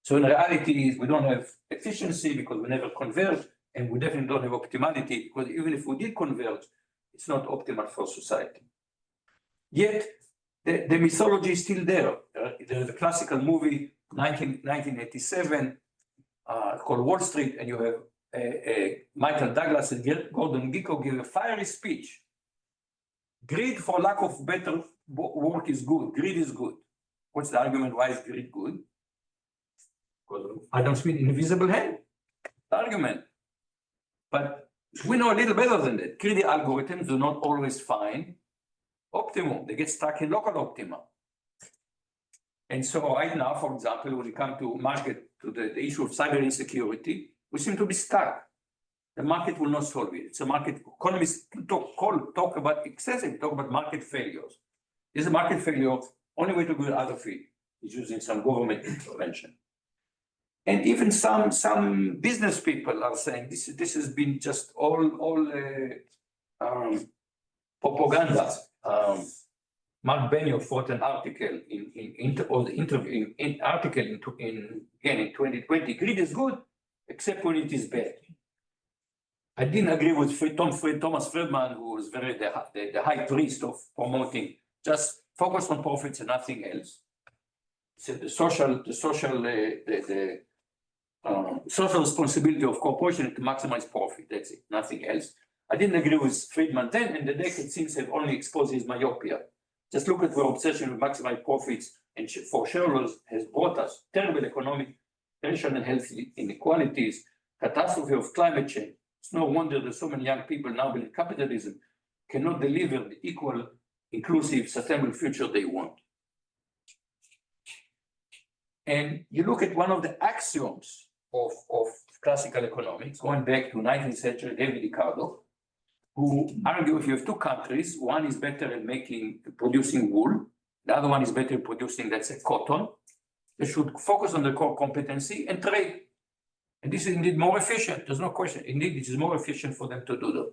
So in reality, we don't have efficiency because we never converge, and we definitely don't have optimality because even if we did converge, it's not optimal for society. Yet, the mythology is still there. There's a classical movie, 1987, called Wall Street, and you have Michael Douglas and Gordon Gekko give a fiery speech. Greed, for lack of better work, is good. Greed is good. What's the argument? Why is greed good? Because I don't speak invisible hand. The argument. But we know a little better than that. Greedy algorithms do not always find optimum. They get stuck in local optima. And so right now, for example, when we come to the issue of cyber insecurity, we seem to be stuck. The market will not solve it. It's a market, economists talk about excessive, talk about market failures. This is a market failure, only way to go out of it is using some government intervention. And even some business people are saying this has been just all propaganda. Mark Benioff wrote an article in 2020. Greed is good, except when it is bad. I didn't agree with Thomas Friedman, who was the high priest of promoting just focus on profits and nothing else. So the social responsibility of corporation is to maximize profit. That's it, nothing else. I didn't agree with Friedman then, and the decade since have only exposed his myopia. Just look at where obsession with maximizing profits and for shareholders has brought us terrible economic, racial and health inequalities, catastrophe of climate change. It's no wonder that so many young people now believe capitalism cannot deliver the equal, inclusive, sustainable future they want. And you look at one of the axioms of classical economics, going back to 19th century, David Ricardo, who argue if you have two countries, one is better at producing wool, the other one is better at producing, let's say, cotton. They should focus on the core competency and trade. And this is indeed more efficient, there's no question. Indeed, it is more efficient for them to do that.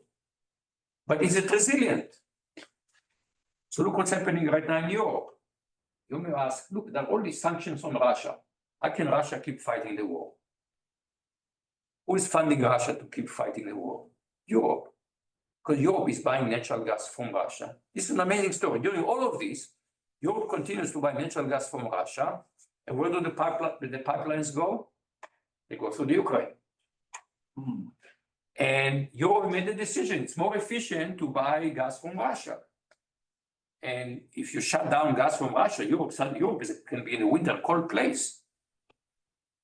But is it resilient? So look what's happening right now in Europe. You may ask, look, there are all these sanctions on Russia. How can Russia keep fighting the war? Who is funding Russia to keep fighting the war? Europe. Because Europe is buying natural gas from Russia. This is an amazing story. During all of this, Europe continues to buy natural gas from Russia. And where do the pipelines go? They go through the Ukraine. And Europe made the decision, it's more efficient to buy gas from Russia. And if you shut down gas from Russia, Europe can be in a winter cold place.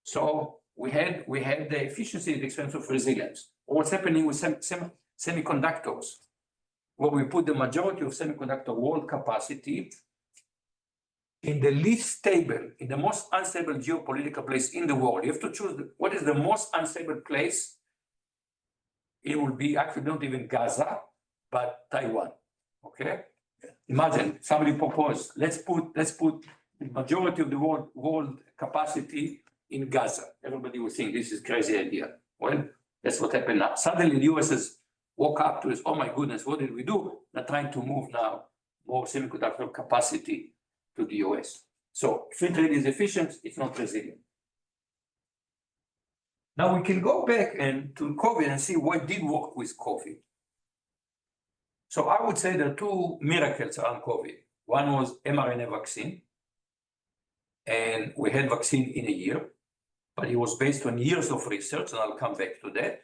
So we had the efficiency at the expense of resilience. What's happening with semiconductors, where we put the majority of semiconductor world capacity in the least stable, in the most unstable geopolitical place in the world. You have to choose what is the most unstable place. It will be actually not even Gaza, but Taiwan. Okay? Imagine somebody proposed, let's put the majority of the world capacity in Gaza. Everybody will think this is a crazy idea. Well, that's what happened now. Suddenly the US has woke up to this, oh my goodness, what did we do? They're trying to move now more semiconductor capacity to the US. So free trade is efficient, it's not resilient. Now we can go back to COVID and see what did work with COVID. So I would say there are two miracles around COVID. One was mRNA vaccine, and we had vaccine in a year, but it was based on years of research, and I'll come back to that.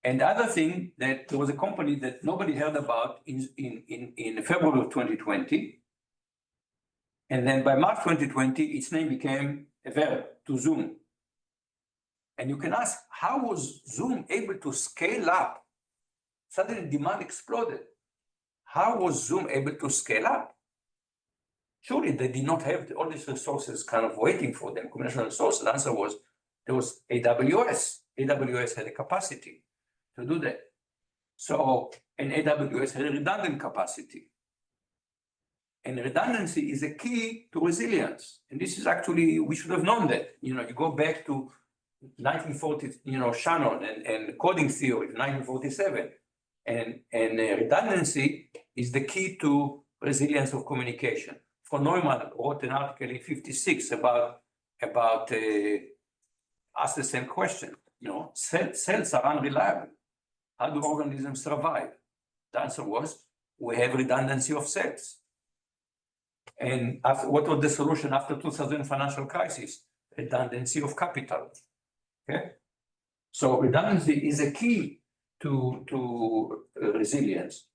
And the other thing, that there was a company that nobody heard about in February of 2020, and then by March 2020, its name became a verb, to Zoom. And you can ask, how was Zoom able to scale up? Suddenly demand exploded. How was Zoom able to scale up? Surely they did not have all these resources kind of waiting for them, computational resources. The answer was, there was AWS. AWS had a capacity to do that. So, and AWS had a redundant capacity. And redundancy is a key to resilience. And this is actually, we should have known that. You go back to 1940, Shannon and coding theory, 1947. And redundancy is the key to resilience of communication. Von Neumann wrote an article in 1956 about ask the same question. Cells are unreliable. How do organisms survive? The answer was, we have redundancy of cells. And what was the solution after 2000 financial crisis? Redundancy of capital. Okay, so redundancy is a key to resilience.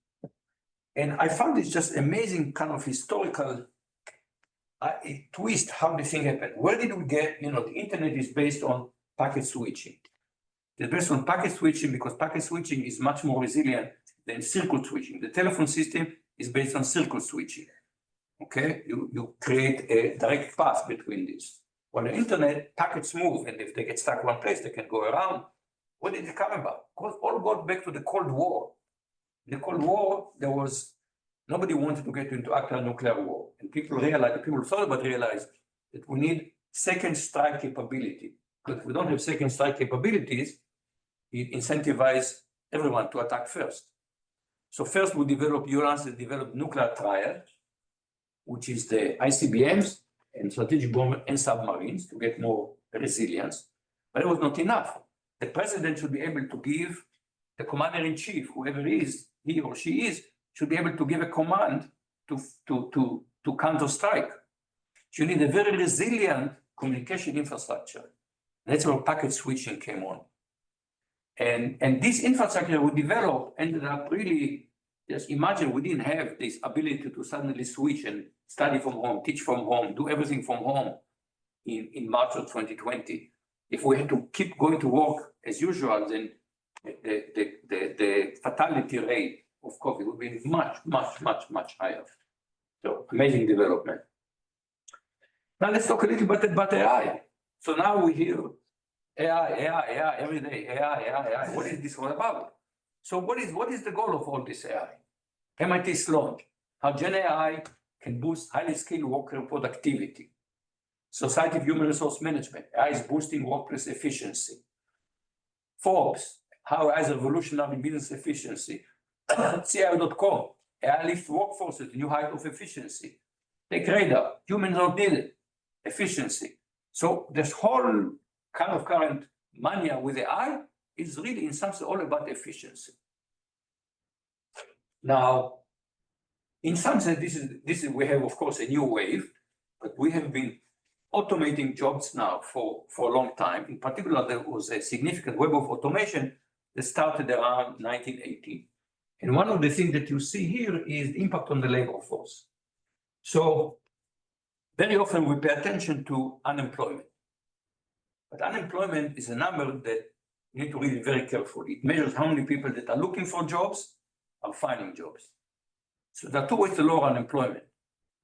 And I found it's just amazing kind of historical twist how the thing happened. Where did we get, the internet is based on packet switching. It's based on packet switching because packet switching is much more resilient than circuit switching. The telephone system is based on circuit switching. Okay, you create a direct path between these. On the internet, packets move, and if they get stuck one place, they can go around. What did it come about? All got back to the Cold War. In the Cold War, nobody wanted to get into actual nuclear war. And people thought about realized that we need second strike capability. Because if we don't have second strike capabilities, it incentivizes everyone to attack first. So first we developed nuclear triad, which is the ICBMs and strategic bombers and submarines to get more resilience. But it was not enough. The president should be able to give the commander-in-chief, whoever he or she is, should be able to give a command to counter-strike. You need a very resilient communication infrastructure. That's where packet switching came on. And this infrastructure we developed ended up really, just imagine we didn't have this ability to suddenly switch and study from home, teach from home, do everything from home in March of 2020. If we had to keep going to work as usual, then the fatality rate of COVID would be much, much, much, much higher. So amazing development. Now let's talk a little bit about AI. So now we hear AI every day, AI. What is this all about? So what is the goal of all this AI? MIT Sloan, how Gen AI can boost highly skilled worker productivity. Society of Human Resource Management, AI is boosting workplace efficiency. Forbes, how AI is revolutionizing business efficiency. CIO.com, AI lift workforce at a new height of efficiency. Take radar, humans don't need it, efficiency. So this whole kind of current mania with AI is really in some sense all about efficiency. Now, in some sense, this is we have, of course, a new wave, but we have been automating jobs now for a long time. In particular, there was a significant wave of automation that started around 1980. And one of the things that you see here is the impact on the labor force. So very often we pay attention to unemployment. But unemployment is a number that you need to read very carefully. It measures how many people that are looking for jobs are finding jobs. So there are two ways to lower unemployment.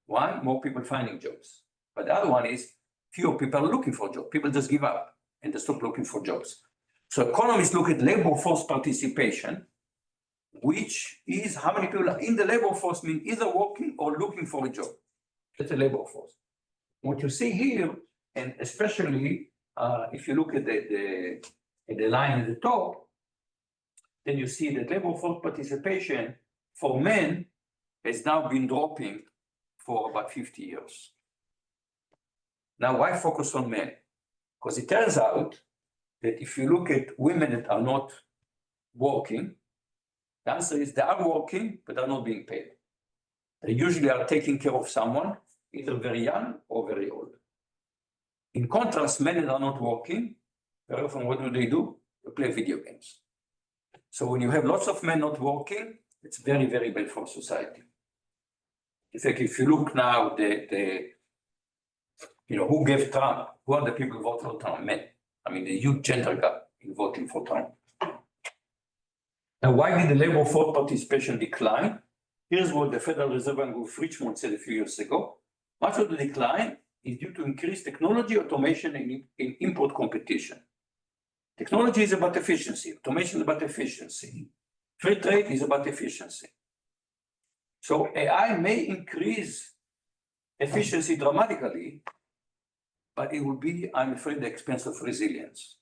One, more people finding jobs. But the other one is fewer people are looking for jobs. People just give up and they stop looking for jobs. So economists look at labor force participation, which is how many people are in the labor force, mean either working or looking for a job. That's a labor force. What you see here, and especially if you look at the line at the top, then you see that labor force participation for men has now been dropping for about 50 years. Now, why focus on men? Because it turns out that if you look at women that are not working, the answer is they are working, but they're not being paid. They usually are taking care of someone, either very young or very old. In contrast, men that are not working, very often what do? They play video games. So when you have lots of men not working, it's very, very bad for society. In fact, if you look now, who gave Trump? Who are the people who vote for Trump? Men. I mean, the huge gender gap in voting for Trump. Now, why did the labor force participation decline? Here's what the Federal Reserve Bank of Richmond said a few years ago. Much of the decline is due to increased technology, automation, and import competition. Technology is about efficiency. Automation is about efficiency. Free trade is about efficiency. So AI may increase efficiency dramatically, but it will be, I'm afraid, the expense of resilience.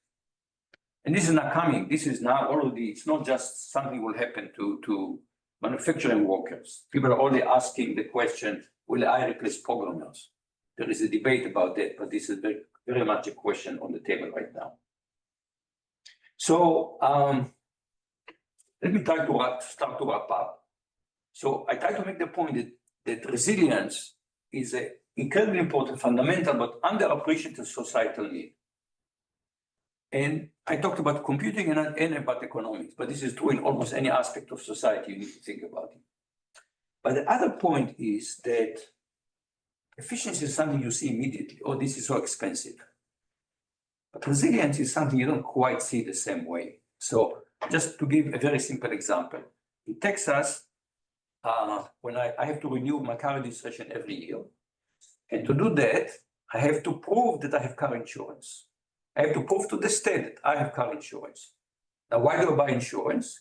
And this is not coming. This is now already, it's not just something will happen to manufacturing workers. People are already asking the question, will AI replace programmers? There is a debate about that, but this is very, very much a question on the table right now. So let me try to start to wrap up. So I try to make the point that resilience is an incredibly important, fundamental, but underappreciated societal need. And I talked about computing and about economics, but this is true in almost any aspect of society you need to think about it. But the other point is that efficiency is something you see immediately. Oh, this is so expensive. But resilience is something you don't quite see the same way. So just to give a very simple example, in Texas, when I have to renew my car registration every year, and to do that, I have to prove that I have car insurance. I have to prove to the state that I have car insurance. Now, why do I buy insurance?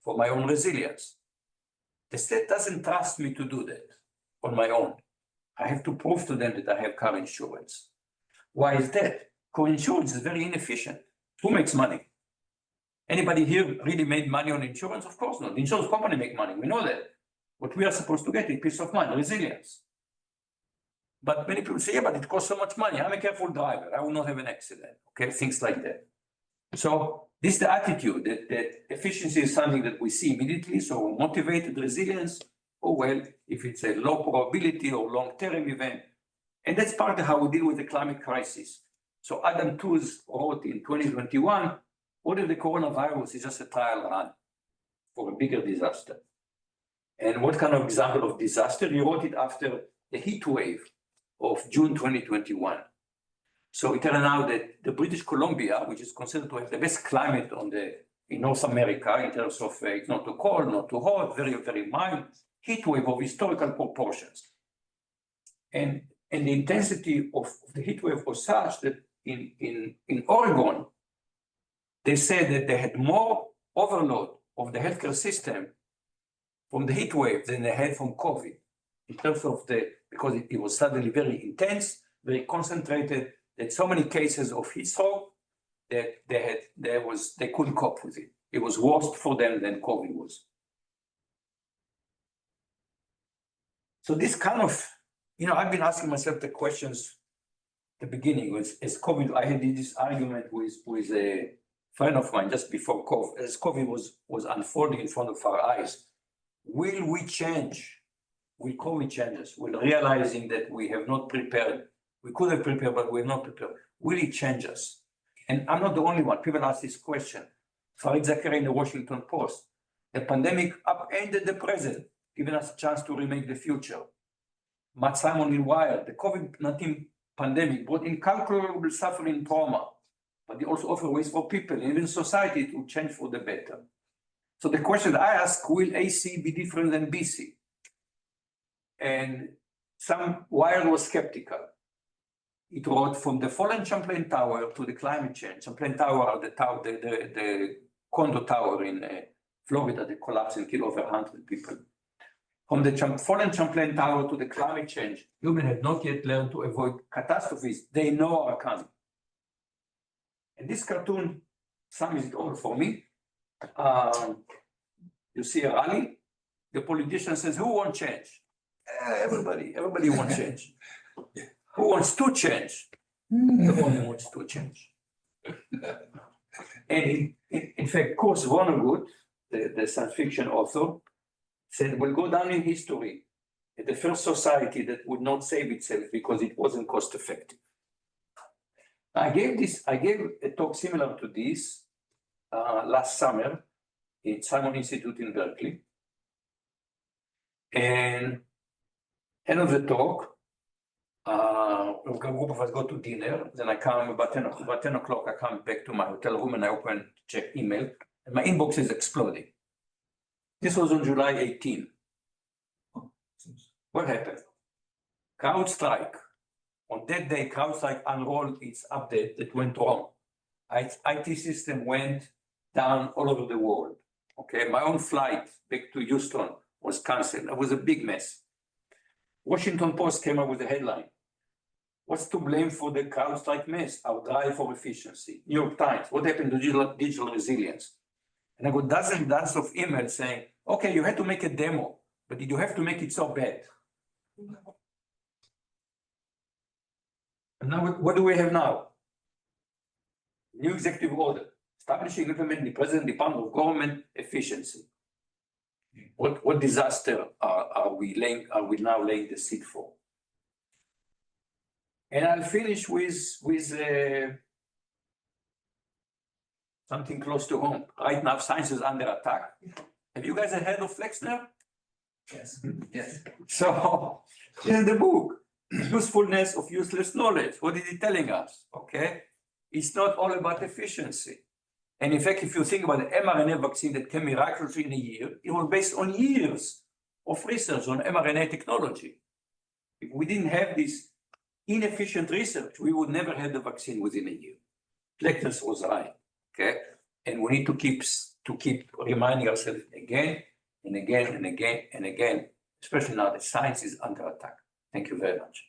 For my own resilience. The state doesn't trust me to do that on my own. I have to prove to them that I have car insurance. Why is that? Car insurance is very inefficient. Who makes money? Anybody here really made money on insurance? Of course not. The insurance company make money. We know that. What we are supposed to get is peace of mind, resilience. But many people say, yeah, but it costs so much money. I'm a careful driver. I will not have an accident. Okay, things like that. So this is the attitude that efficiency is something that we see immediately. So motivated resilience, oh, well, if it's a low probability or long-term event. And that's part of how we deal with the climate crisis. So Adam Tooze wrote in 2021, what if the coronavirus is just a trial run for a bigger disaster? And what kind of example of disaster? He wrote it after the heat wave of June 2021. So it turned out that the British Columbia, which is considered to have the best climate in North America in terms of it's not too cold, not too hot, very, very mild, heat wave of historical proportions. And the intensity of the heat wave was such that in Oregon, they said that they had more overload of the healthcare system from the heat wave than they had from COVID, in terms of because it was suddenly very intense, very concentrated, that so many cases of heat stroke that they couldn't cope with it. It was worse for them than COVID was. So this kind of, I've been asking myself the questions at the beginning. As COVID, I had this argument with a friend of mine just before COVID, as COVID was unfolding in front of our eyes. Will we change? Will COVID change us? Will realizing that we have not prepared, we could have prepared, but we're not prepared. Will it change us? And I'm not the only one. People ask this question. Farid Zakaria in the Washington Post. The pandemic upended the present, giving us a chance to remake the future. Matt Simonyi in Wired. The COVID-19 pandemic brought incalculable suffering and trauma, but they also offer ways for people and even society to change for the better. So the question I ask, will AC be different than BC? And some Wired was skeptical. It wrote from the fallen Champlain Tower to the climate change. Champlain Tower, the condo tower in Florida that collapsed and killed over 100 people. From the fallen Champlain Tower to the climate change, humans have not yet learned to avoid catastrophes they know are coming. And this cartoon sums it all for me. You see a rally, the politician says, who wants change? Everybody wants change. Who wants to change? Everyone wants to change. And in fact, Kurt Vonnegut, the science fiction author, said will go down in history as the first society that would not save itself because it wasn't cost effective. I gave a talk similar to this last summer at Simonyi Institute in Berkeley. And end of the talk, a group of us go to dinner. Then I come about 10 o'clock, I come back to my hotel room and I open to check email. And my inbox is exploding. This was on July 18. What happened? CrowdStrike. On that day, CrowdStrike unrolled its update that went wrong. Its IT system went down all over the world. Okay, my own flight back to Houston was canceled. It was a big mess. Washington Post came up with a headline. What's to blame for the CrowdStrike mess? Our drive for efficiency. New York Times. What happened to digital resilience? And I got dozens of emails saying, okay, you had to make a demo, but did you have to make it so bad? And now what do we have now? New executive order, establishing and implementing the President Department of Government Efficiency. What disaster are we now laying the seed for? And I'll finish with something close to home. Right now, science is under attack. Have you guys heard of Flexner? Yes. Yes. So, in the book, usefulness of useless knowledge. What is it telling us? Okay, it's not all about efficiency. And in fact, if you think about the mRNA vaccine that came miraculously in a year, it was based on years of research on mRNA technology. If we didn't have this inefficient research, we would never have the vaccine within a year. Flexner was right. Okay, and we need to keep reminding ourselves again and again and again and again, especially now that science is under attack. Thank you very much.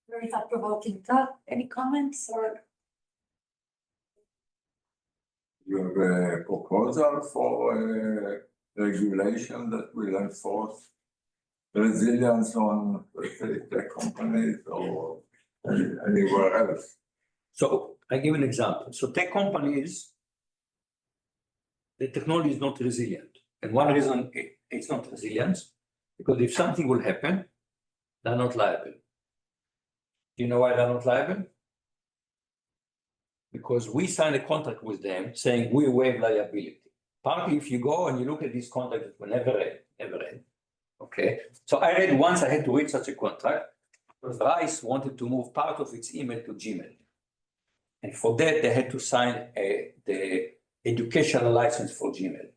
Very thought-provoking talk. Any comments or? You have a proposal for regulation that will enforce resilience on, let's say, tech companies or anywhere else? So I give an example. So tech companies, the technology is not resilient. And one reason it's not resilient, because if something will happen, they're not liable. Do you know why they're not liable? Because we signed a contract with them saying we waive liability. Partly if you go and you look at this contract that we never read. Okay, so I read once, I had to read such a contract because Rice wanted to move part of its email to Gmail. And for that, they had to sign the educational license for Gmail.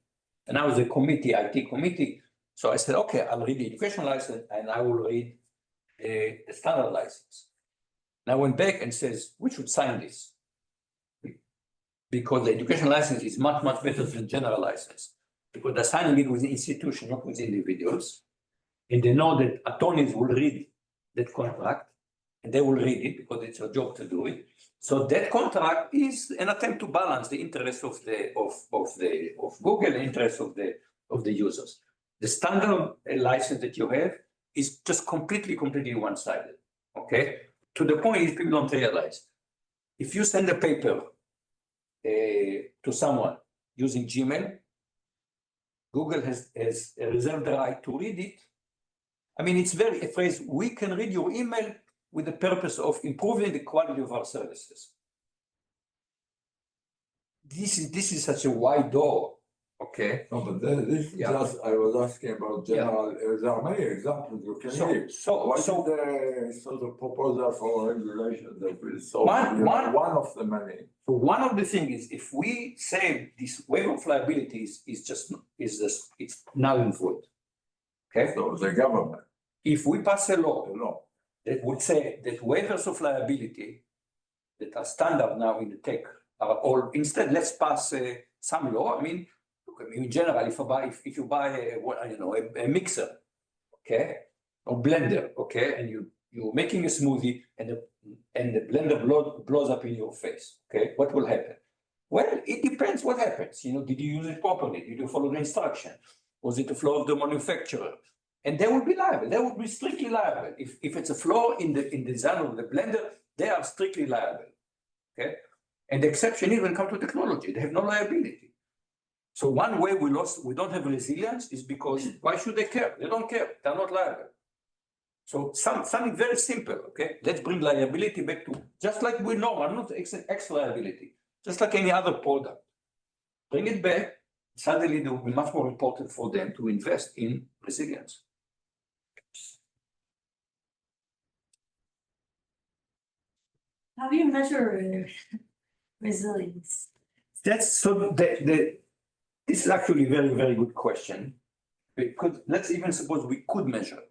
And I was a committee, IT committee. So I said, okay, I'll read the educational license and I will read the standard license. And I went back and says, we should sign this. Because the educational license is much, much better than general license. Because they're signing it with the institution, not with individuals. And they know that attorneys will read that contract and they will read it because it's a job to do it. So that contract is an attempt to balance the interest of Google and interest of the users. The standard license that you have is just completely one-sided. Okay, to the point is people don't realize. If you send a paper to someone using Gmail, Google has reserved the right to read it. I mean, it's very a phrase, we can read your email with the purpose of improving the quality of our services. This is such a wide door, okay? No, but this is just, I was asking about general, there are many examples you can give. So The proposal for regulation that will solve one of the many. So one of the things is if we say this waiver of liabilities it's null and void. Okay. So the government. If we pass a law The law. that would say that waivers of liability that are standard now in the tech are all instead let's pass some law. I mean, in general, if you buy a mixer, okay, or blender, okay, and you're making a smoothie and the blender blows up in your face, okay, what will happen? Well, it depends what happens. Did you use it properly? Did you follow the instruction? Was it a flaw of the manufacturer? And they will be liable. They will be strictly liable. If it's a flaw in the design of the blender, they are strictly liable. Okay, and the exception is when it comes to technology, they have no liability. So one way we don't have resilience is because why should they care? They don't care. They're not liable. So something very simple. Okay, let's bring liability back to just like we know. I'm not extra liability, just like any other product. Bring it back. Suddenly, it will be much more important for them to invest in resilience. How do you measure resilience? That's so. This is actually a very, very good question. Because let's even suppose we could measure.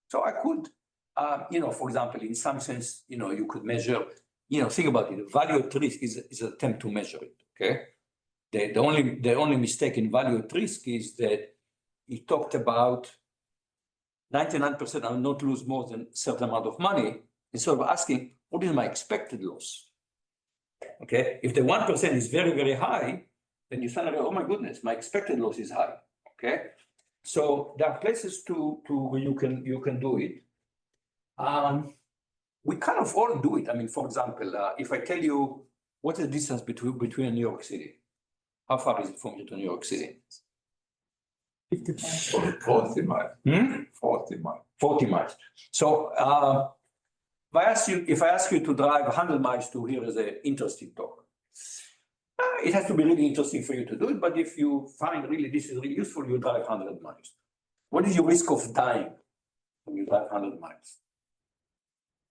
So I could, for example, in some sense, you could measure. Think about it. The value at risk is an attempt to measure it. Okay. The only mistake in value at risk is that he talked about 99% will not lose more than a certain amount of money, instead of asking, what is my expected loss? Okay, if the 1% is very, very high, then you suddenly go, oh my goodness, my expected loss is high. Okay, so there are places where you can do it. We kind of all do it. I mean, for example, if I tell you what's the distance between New York City, how far is it from you to New York City? 40 miles. 40 miles. 40 miles. So if I ask you to drive 100 miles to here is an interesting talk. It has to be really interesting for you to do it, but if you find really this is really useful, you drive 100 miles. What is your risk of dying when you drive 100 miles?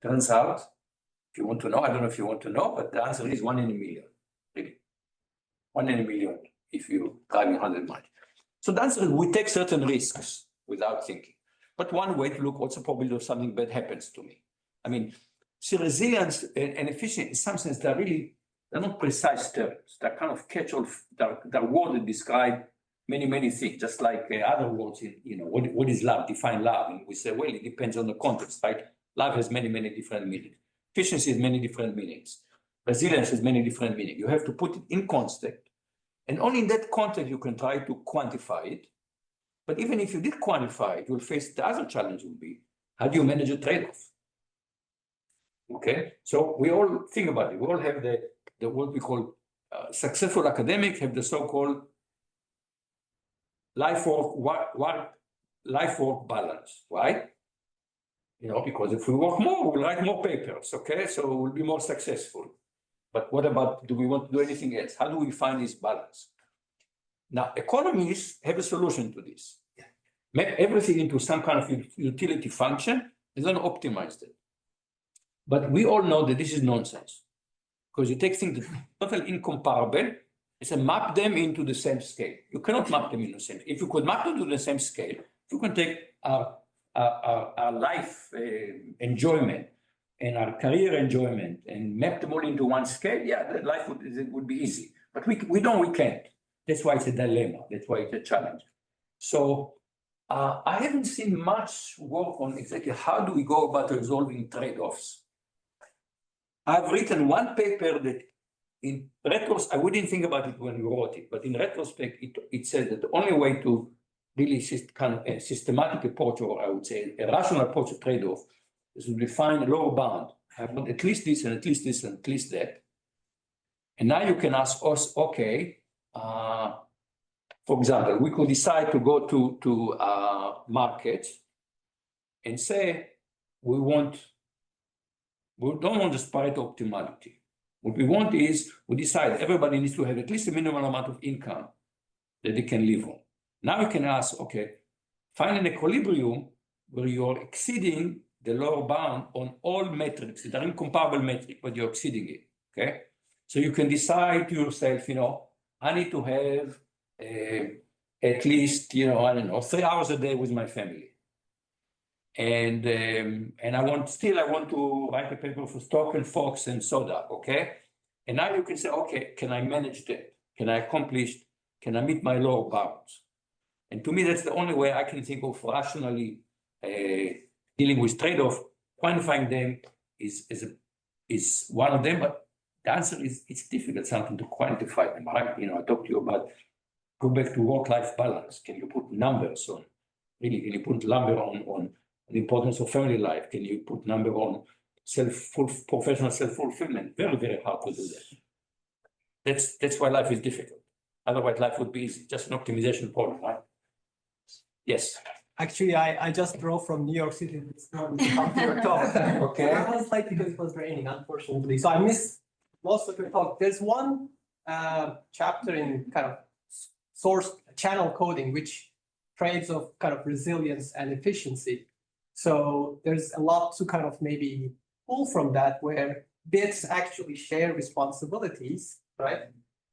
Turns out, if you want to know, I don't know if you want to know, but the answer is 1 in a million, really. 1 in a million if you drive 100 miles. So the answer is we take certain risks without thinking. But one way to look, what's the probability of something bad happens to me? I mean, see, resilience and efficiency, in some sense, they're not precise terms. They're kind of catch-all, they're words that describe many, many things, just like other words in, what is love? Define love. And we say, well, it depends on the context, right? Love has many, many different meanings. Efficiency has many different meanings. Resilience has many different meanings. You have to put it in context. And only in that context you can try to quantify it. But even if you did quantify it, you'll face the other challenge will be, how do you manage a trade-off? Okay, so we all think about it. We all have the what we call successful academics have the so-called life-work balance, right? Because if we work more, we'll write more papers, okay? So we'll be more successful. But what about, do we want to do anything else? How do we find this balance? Now, economists have a solution to this. Map everything into some kind of utility function and then optimize it. But we all know that this is nonsense. Because you take things that are totally incomparable, and map them into the same scale. You cannot map them into the same. If you could map them to the same scale, you can take our life enjoyment and our career enjoyment and map them all into one scale, yeah, the life would be easy. But we can't. That's why it's a dilemma. That's why it's a challenge. So I haven't seen much work on exactly how do we go about resolving trade-offs I've written one paper that in retrospect, I wouldn't think about it when we wrote it, but in retrospect, it said that the only way to really kind of a systematic approach, or I would say a rational approach to trade-off, is to define a lower bound. I want at least this and at least this and at least that. And now you can ask us, okay, for example, we could decide to go to markets and say we don't want the Pareto optimality. What we want is we decide everybody needs to have at least a minimal amount of income that they can live on. Now you can ask, okay, find an equilibrium where you're exceeding the lower bound on all metrics that are incomparable metrics, but you're exceeding it. Okay, so you can decide to yourself, I need to have at least, I don't know, 3 hours a day with my family. And I want to write a paper for Stock and Fox and Soda, okay? And now you can say, okay, can I manage that? Can I meet my lower bounds? And to me, that's the only way I can think of rationally dealing with trade-off. Quantifying them is one of them, but the answer is it's difficult something to quantify them, right? I talked to you about, go back to work-life balance. Can you put numbers on? Really, can you put number on the importance of family life? Can you put number on professional self-fulfillment? Very, very hard to do that. That's why life is difficult. Otherwise, life would be just an optimization problem, right? Yes. Actually, I just drove from New York City this morning to come to your talk. Okay. I was late because it was raining, unfortunately. So I missed most of your talk. There's one chapter in kind of source channel coding, which trades of kind of resilience and efficiency. So there's a lot to kind of maybe pull from that, where bits actually share responsibilities, right,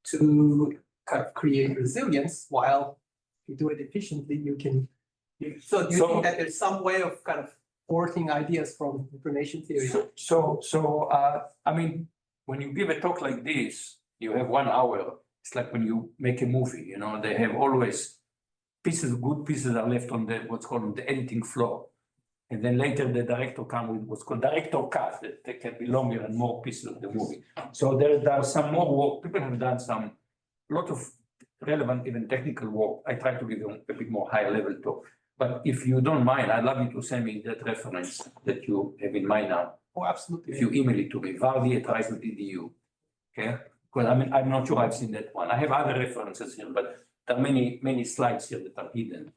to kind of create resilience, while if you do it efficiently, you can. So do you think that there's some way of kind of porting ideas from information theory? I mean, when you give a talk like this, you have 1 hour. It's like when you make a movie, they have always good pieces are left on what's called the editing floor. And then later the director comes with what's called director cut, that they can be longer and more pieces of the movie. So there are some more work. People have done a lot of relevant, even technical work. I try to give them a bit more high level talk. But if you don't mind, I'd love you to send me that reference that you have in mind now. Oh, absolutely. If you email it to me, Vardi@rise.edu. Okay? Because I'm not sure I've seen that one. I have other references here, but there are many slides here that are hidden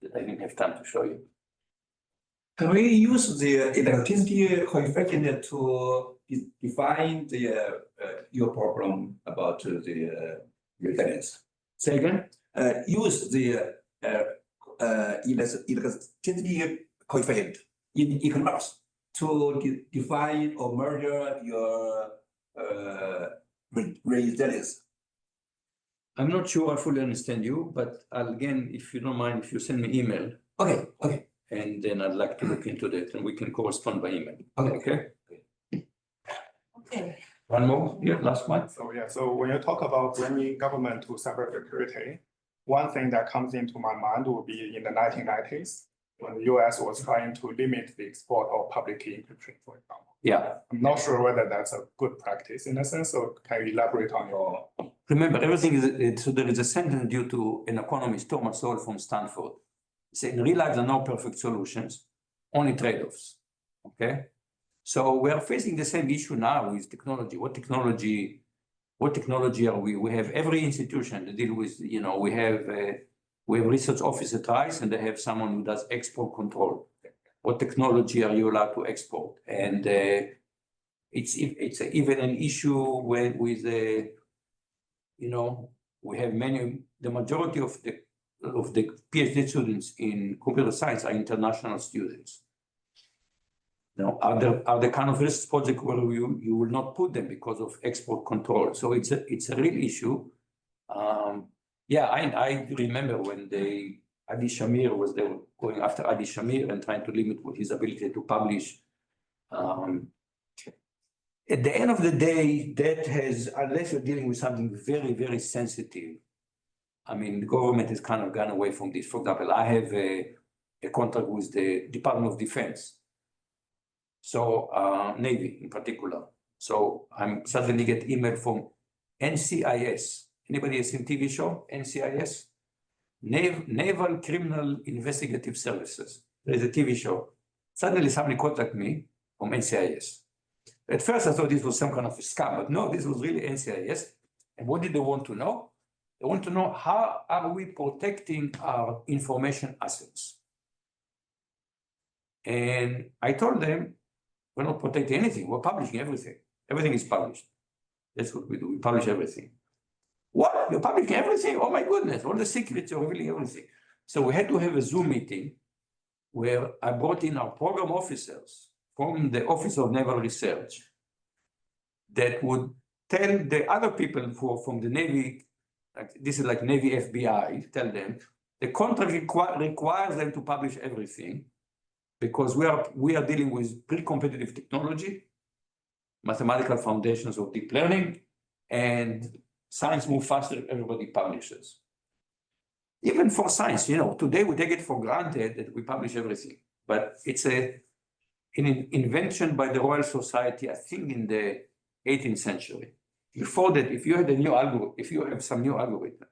that I didn't have time to show you. Can we use the elasticity coefficient to define your problem about the resilience? Say again? Use the elasticity coefficient in economics to define or measure your resilience. I'm not sure I fully understand you, but again, if you don't mind, if you send me email. Okay. And then I'd like to look into that and we can correspond by email. Okay? Okay. One more, last one. So when you talk about bringing government to cybersecurity, one thing that comes into my mind would be in the 1990s, when the US was trying to limit the export of public key encryption, for example. Yeah. I'm not sure whether that's a good practice in a sense, so can you elaborate on your... Remember, everything is, so there is a sentence due to an economist, Thomas Sowell from Stanford. Say, in real life, there are no perfect solutions, only trade-offs, okay? So we are facing the same issue now with technology. What technology are we? We have every institution to deal with, we have research office at RISE and they have someone who does export control. What technology are you allowed to export? And it's even an issue with we have the majority of the PhD students in computer science are international students. Now, are there kind of research projects where you will not put them because of export control? So it's a real issue. I remember when Adi Shamir they were going after Adi Shamir and trying to limit his ability to publish. At the end of the day, unless you're dealing with something very, very sensitive, I mean, the government has kind of gone away from this. For example, I have a contract with the Department of Defense. So Navy in particular. So I'm suddenly get email from NCIS. Anybody has seen TV show, NCIS? Naval Criminal Investigative Services. There's a TV show. Suddenly somebody contacted me from NCIS. At first I thought this was some kind of a scam, but no, this was really NCIS. And what did they want to know? They want to know how are we protecting our information assets? And I told them, we're not protecting anything, we're publishing everything. Everything is published. That's what we do, we publish everything. What? You're publishing everything? Oh my goodness, all the secrets, you're revealing everything. So we had to have a Zoom meeting where I brought in our program officers from the Office of Naval Research that would tell the other people who are from the Navy, like this is like Navy FBI, tell them the contract requires them to publish everything because we are dealing with pre-competitive technology, mathematical foundations of deep learning, and science moves faster, everybody publishes. Even for science, today we take it for granted that we publish everything, but it's an invention by the Royal Society, I think in the 18th century. Before that, if you had a new algorithm, if you have some new algorithm,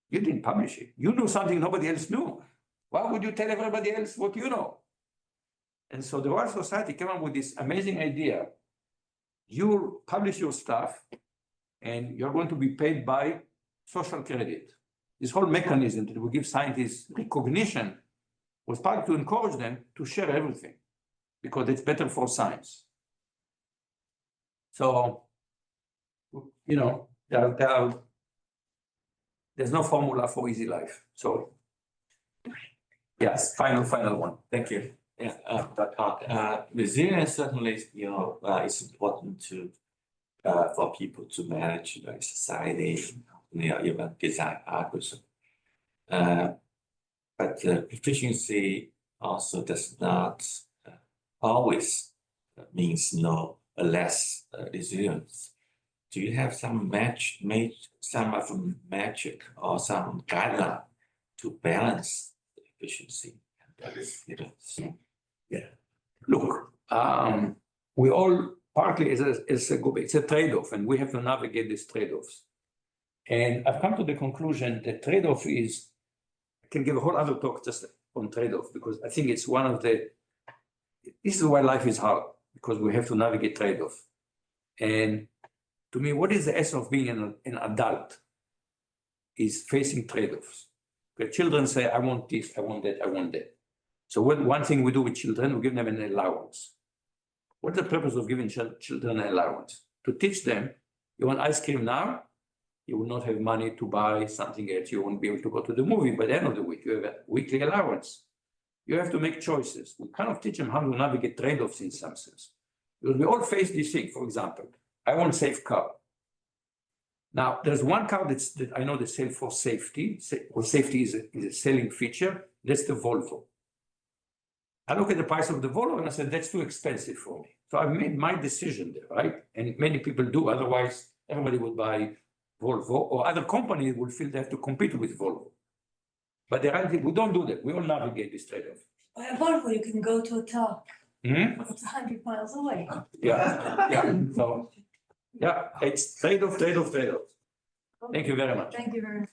you didn't publish it. You knew something nobody else knew. Why would you tell everybody else what you know? And so the Royal Society came up with this amazing idea. You publish your stuff and you're going to be paid by social credit. This whole mechanism that will give scientists recognition was part to encourage them to share everything because it's better for science. So, there's no formula for easy life. So, yes, final one. Thank you. Yeah, Dr. Resilience certainly, is important to for people to manage society, even design algorithm. But efficiency also does not always means less resilience. Do you have some magic or some guideline to balance the efficiency and resilience? Yeah. Look, we all partly it's a trade-off, and we have to navigate these trade-offs. And I've come to the conclusion that trade-off is, I can give a whole other talk just on trade-off because I think it's one of this is why life is hard, because we have to navigate trade-off. And to me, what is the essence of being an adult is facing trade-offs. The children say, I want this, I want that, I want that. So one thing we do with children, we give them an allowance. What's the purpose of giving children an allowance? To teach them, you want ice cream now, you will not have money to buy something else. You won't be able to go to the movie by the end of the week. You have a weekly allowance. You have to make choices. We kind of teach them how to navigate trade-offs in some sense. Because we all face this thing. For example, I want a safe car. Now, there's one car that I know they sell for safety. Or safety is a selling feature. That's the Volvo. I look at the price of the Volvo and I said, that's too expensive for me. So I've made my decision there, right? And many people do. Otherwise, everybody would buy Volvo, or other companies would feel they have to compete with Volvo. But the reality, we don't do that. We all navigate this trade-off. By Vardi, you can go to a talk. It's 100 miles away. Yeah. So, yeah, it's trade-off. Thank you very much. Thank you very much.